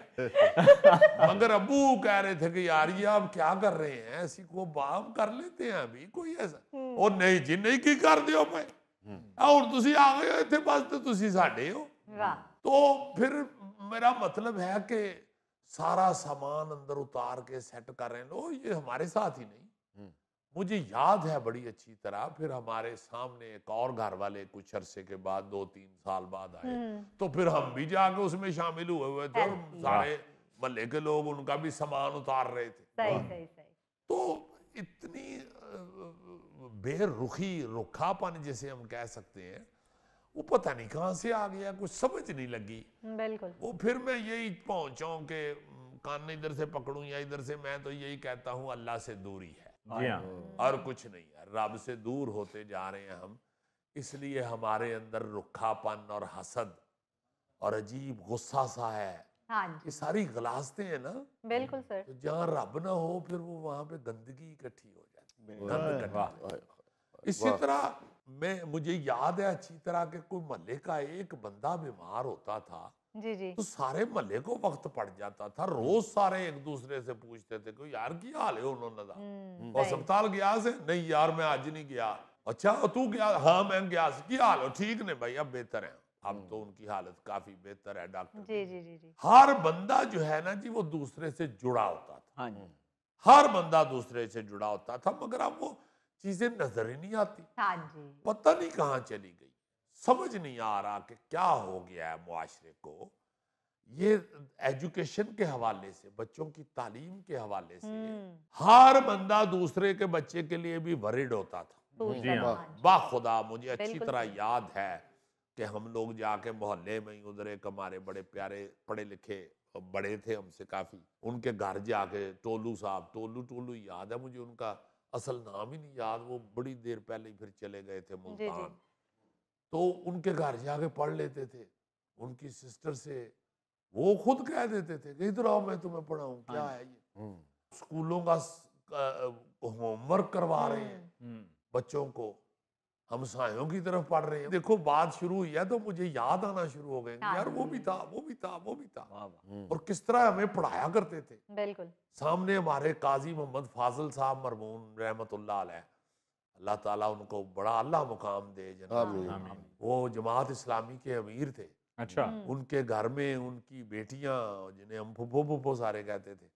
B: मगर अब्बू कह रहे थे कि यार ये आप क्या कर रहे हैं, ऐसी को बाप कर लेते हैं अभी कोई ऐसा, और नहीं जी नहीं की कर दियो भाई, और तुसी आ गए इतने बस तो तुसी साडे हो। तो फिर मेरा मतलब है कि सारा सामान अंदर उतार के सेट कर रहे हैं लोग, ये हमारे साथ ही नहीं, मुझे याद है बड़ी अच्छी तरह, फिर हमारे सामने एक और घर वाले कुछ अरसे के बाद 2-3 साल बाद आए, तो फिर हम भी जाके उसमें शामिल हुए थे, और सारे मोहल्ले के लोग उनका भी सामान उतार रहे थे।
J: सही सही सही।
B: तो इतनी बेरुखी, रुखापन जिसे हम कह सकते हैं, वो पता नहीं कहाँ से आ गया, कुछ समझ नहीं लगी।
J: बिल्कुल।
B: वो फिर मैं यही पहुंचा कि कान इधर से पकड़ूं या इधर से, मैं तो यही कहता हूँ अल्लाह से दूरी है,
A: जी हाँ,
B: और कुछ नहीं है, रब से दूर होते जा रहे हैं हम, इसलिए हमारे अंदर रुखापन और हसद और अजीब गुस्सा सा है।
J: हाँ जी,
B: ये सारी गलास्ते हैं ना,
J: बिल्कुल सर।
B: तो जहाँ रब ना हो फिर वो वहां पे गंदगी इकट्ठी हो जाती है, गंद इकट्ठा। इसी तरह मुझे याद है अच्छी तरह के कोई मोहल्ले का एक बंदा बीमार होता था,
J: जी जी,
B: तो सारे मोहल्ले को वक्त पड़ जाता था, रोज सारे एक दूसरे से पूछते थे कि यार की हाल है, उन्होंने अस्पताल गया से, नहीं यार मैं आज नहीं गया, अच्छा तू गया, हाँ मैं गया, की हाल हो, ठीक नहीं भाई अब बेहतर है, अब तो उनकी हालत काफी बेहतर है डॉक्टर।
J: जी जी जी जी।
B: हर बंदा जो है ना जी वो दूसरे से जुड़ा होता था, हर बंदा दूसरे से जुड़ा होता था, मगर अब वो चीजें नजर ही नहीं आती,
J: हाँ जी,
B: पता नहीं कहाँ चली गई, समझ नहीं आ रहा कि क्या हो गया है मुआशरे को। ये एजुकेशन के हवाले से, बच्चों की तालीम के हवाले से, हर बंदा दूसरे के बच्चे के लिए भी वरीड होता था। बाखुदा मुझे अच्छी तरह याद है कि हम लोग जाके मोहल्ले में ही, उधर एक हमारे बड़े प्यारे पढ़े लिखे बड़े थे हमसे काफी, उनके घर जाके, टोलू साहब, टोलू याद है मुझे, उनका असल नाम ही नहीं याद, वो बड़ी देर पहले ही फिर चले गए थे मुल्तान, तो उनके घर जाके पढ़ लेते थे, उनकी सिस्टर से वो खुद कह देते थे कि इधर आओ मैं तुम्हें पढ़ाऊं, क्या है ये, स्कूलों का होमवर्क करवा रहे हैं बच्चों को, हमसायों की तरफ पढ़ रहे हैं। देखो बात शुरू हुई है तो मुझे याद आना शुरू हो गए, यार वो भी था, वो भी था, वो भी था, और किस तरह हमें पढ़ाया करते थे।
J: बिल्कुल।
B: सामने हमारे काजी मोहम्मद फाजिल साहब मरहूम रहमतुल्लाह अलैह, अल्लाह ताला उनको बड़ा अल्लाह मुकाम दे जन्नत, वो जमात इस्लामी के अमीर थे।
A: अच्छा।
B: उनके घर में उनकी बेटियां, जिन्हें हम फुफो सारे कहते थे,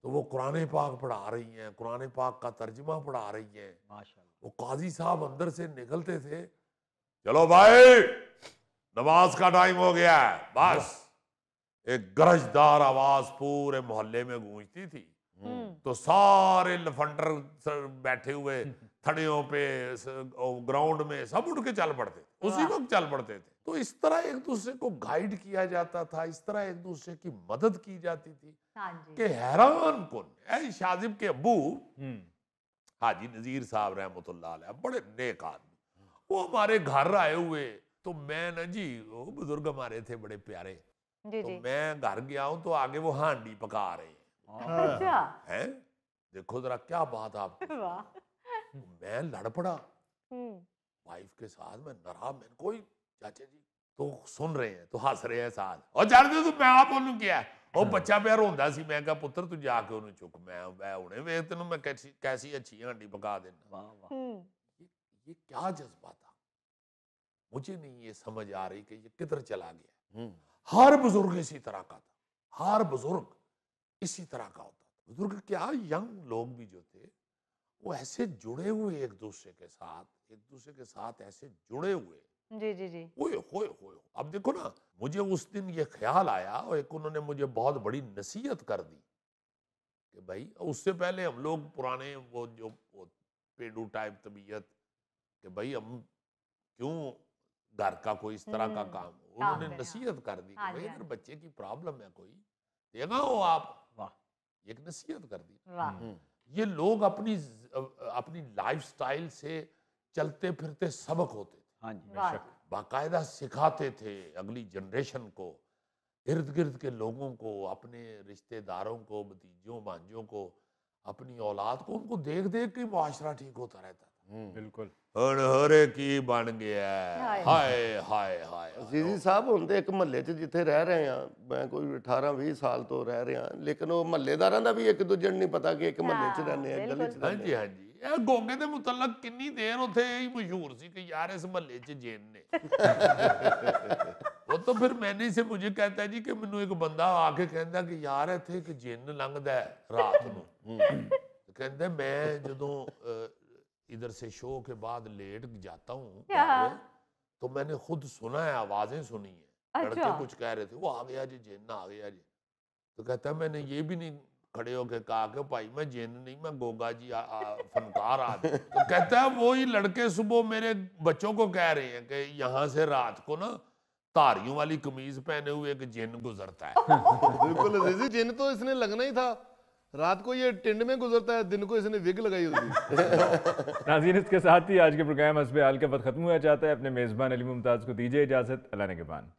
B: तो वो कुरान पाक पढ़ा रही हैं, कुरान पाक का तर्जुमा पढ़ा रही हैं। वो काजी साहब अंदर से निकलते थे, चलो भाई नमाज का टाइम हो गया है, बस एक गरजदार आवाज पूरे मोहल्ले में गूंजती थी, तो सारे लफंडर बैठे हुए थड़ियों पे, ग्राउंड में सब उठ के चल पड़ते थे, उसी वक्त चल पड़ते थे। तो इस तरह एक दूसरे को गाइड किया जाता था, इस तरह एक दूसरे की मदद की जाती थी कि हैरान कौन। शाजिब के अब्बू हाजी नजीर साहब रहमतुल्लाह अलैह बड़े नेक आदमी, वो हमारे घर आए हुए तो मैं ना जी, वो बुजुर्ग हमारे थे बड़े प्यारे, तो मैं घर गया हूँ तो आगे वो हांडी पका रहे हैं। हैं? देखो जरा क्या बात आपकी। तो मैं लड़ पड़ा वाइफ के साथ, मैं नाराज, मैं कोई चाचा जी तो सुन रहे हैं तो हंस रहे हैं साथ, और जानते तो मैं आप बोलूं क्या है, वो बच्चा प्यार होंदा सी, मैं कहा पुत्र तू जाके उन्हें चुक, मैं हुणे वेख तेनू मैं कैसी अच्छी हांडी पका देना। ये क्या जज्बा था, मुझे नहीं ये समझ आ रही कि ये किधर चला गया। हर बुजुर्ग इसी तरह का था, हर बुजुर्ग इसी तरह का होता था। बुजुर्ग क्या, यंग लोग भी जो थे वो ऐसे जुड़े हुए एक दूसरे के साथ ऐसे जुड़े हुए।
J: जी जी जी।
B: होए अब देखो ना, मुझे उस दिन ये ख्याल आया और एक उन्होंने मुझे बहुत बड़ी नसीहत कर दी कि भाई, उससे पहले हम लोग पुराने वो जो पेड़ू टाइप तबीयत कि भाई हम क्यों घर का कोई इस तरह का काम, उन्होंने नसीहत कर दी कि भाई अगर बच्चे की प्रॉब्लम है कोई देगा वो आप, एक नसीहत कर दी। ये लोग अपनी लाइफस्टाइल से चलते फिरते सबक होते थे, बाकायदा सिखाते थे अगली जनरेशन को, इर्द गिर्द के लोगों को, अपने रिश्तेदारों को, भतीजों भांजों को, अपनी औलाद को, उनको देख देख के मुआशरा ठीक होता रहता था।
A: बिल्कुल
B: हरे की बन गया, हाय हाय हाय।
K: अजीजी साहब हम एक महल्ले च जिथे रह रहे हैं, मैं कोई 18-20 साल तो रह रहे हैं, लेकिन वो महल्लेदारां दा भी एक दूजे नहीं पता कि एक महल्ले च रहने हैं, गली च रहने।
B: हाँ जी गोगे दे मुतलक किन्नी देर उत्थे यही मशहूर सी कि यार इस महल्ले च जिन ने। वो तो फिर मैंने से मुझे कहता है जी कि मैनू एक बंदा आके कहता कि यार इत्थे एक जिन लंघदा है रात नूं, कहंदा मैं जदों इधर से शो के बाद लेट जाता हूँ तो मैंने खुद सुना है, आवाजें सुनी है, लड़के कुछ कह रहे थे वो आ गया जी, जिन आ गया जी। तो कहता है मैंने ये भी नहीं खड़े होके कहा कि भाई मैं जिन नहीं, मैं गोगा जी फनकार आदमी। तो कहता है वो ही लड़के सुबह मेरे बच्चों को कह रहे हैं कि यहाँ से रात को ना धारियों वाली कमीज पहने हुए एक जिन गुजरता है।
D: बिल्कुल अजीजी, जिन तो इसने लगना ही था, रात को ये टिंड में गुजरता है, दिन को इसने विग लगाई होती।
A: नाज़रीन, इसके साथ ही आज के प्रोग्राम हस्बे हाल का वक्त खत्म हुआ चाहता है। अपने मेज़बान अली मुमताज़ को दीजिए इजाज़त। अल्लाह ने के बान।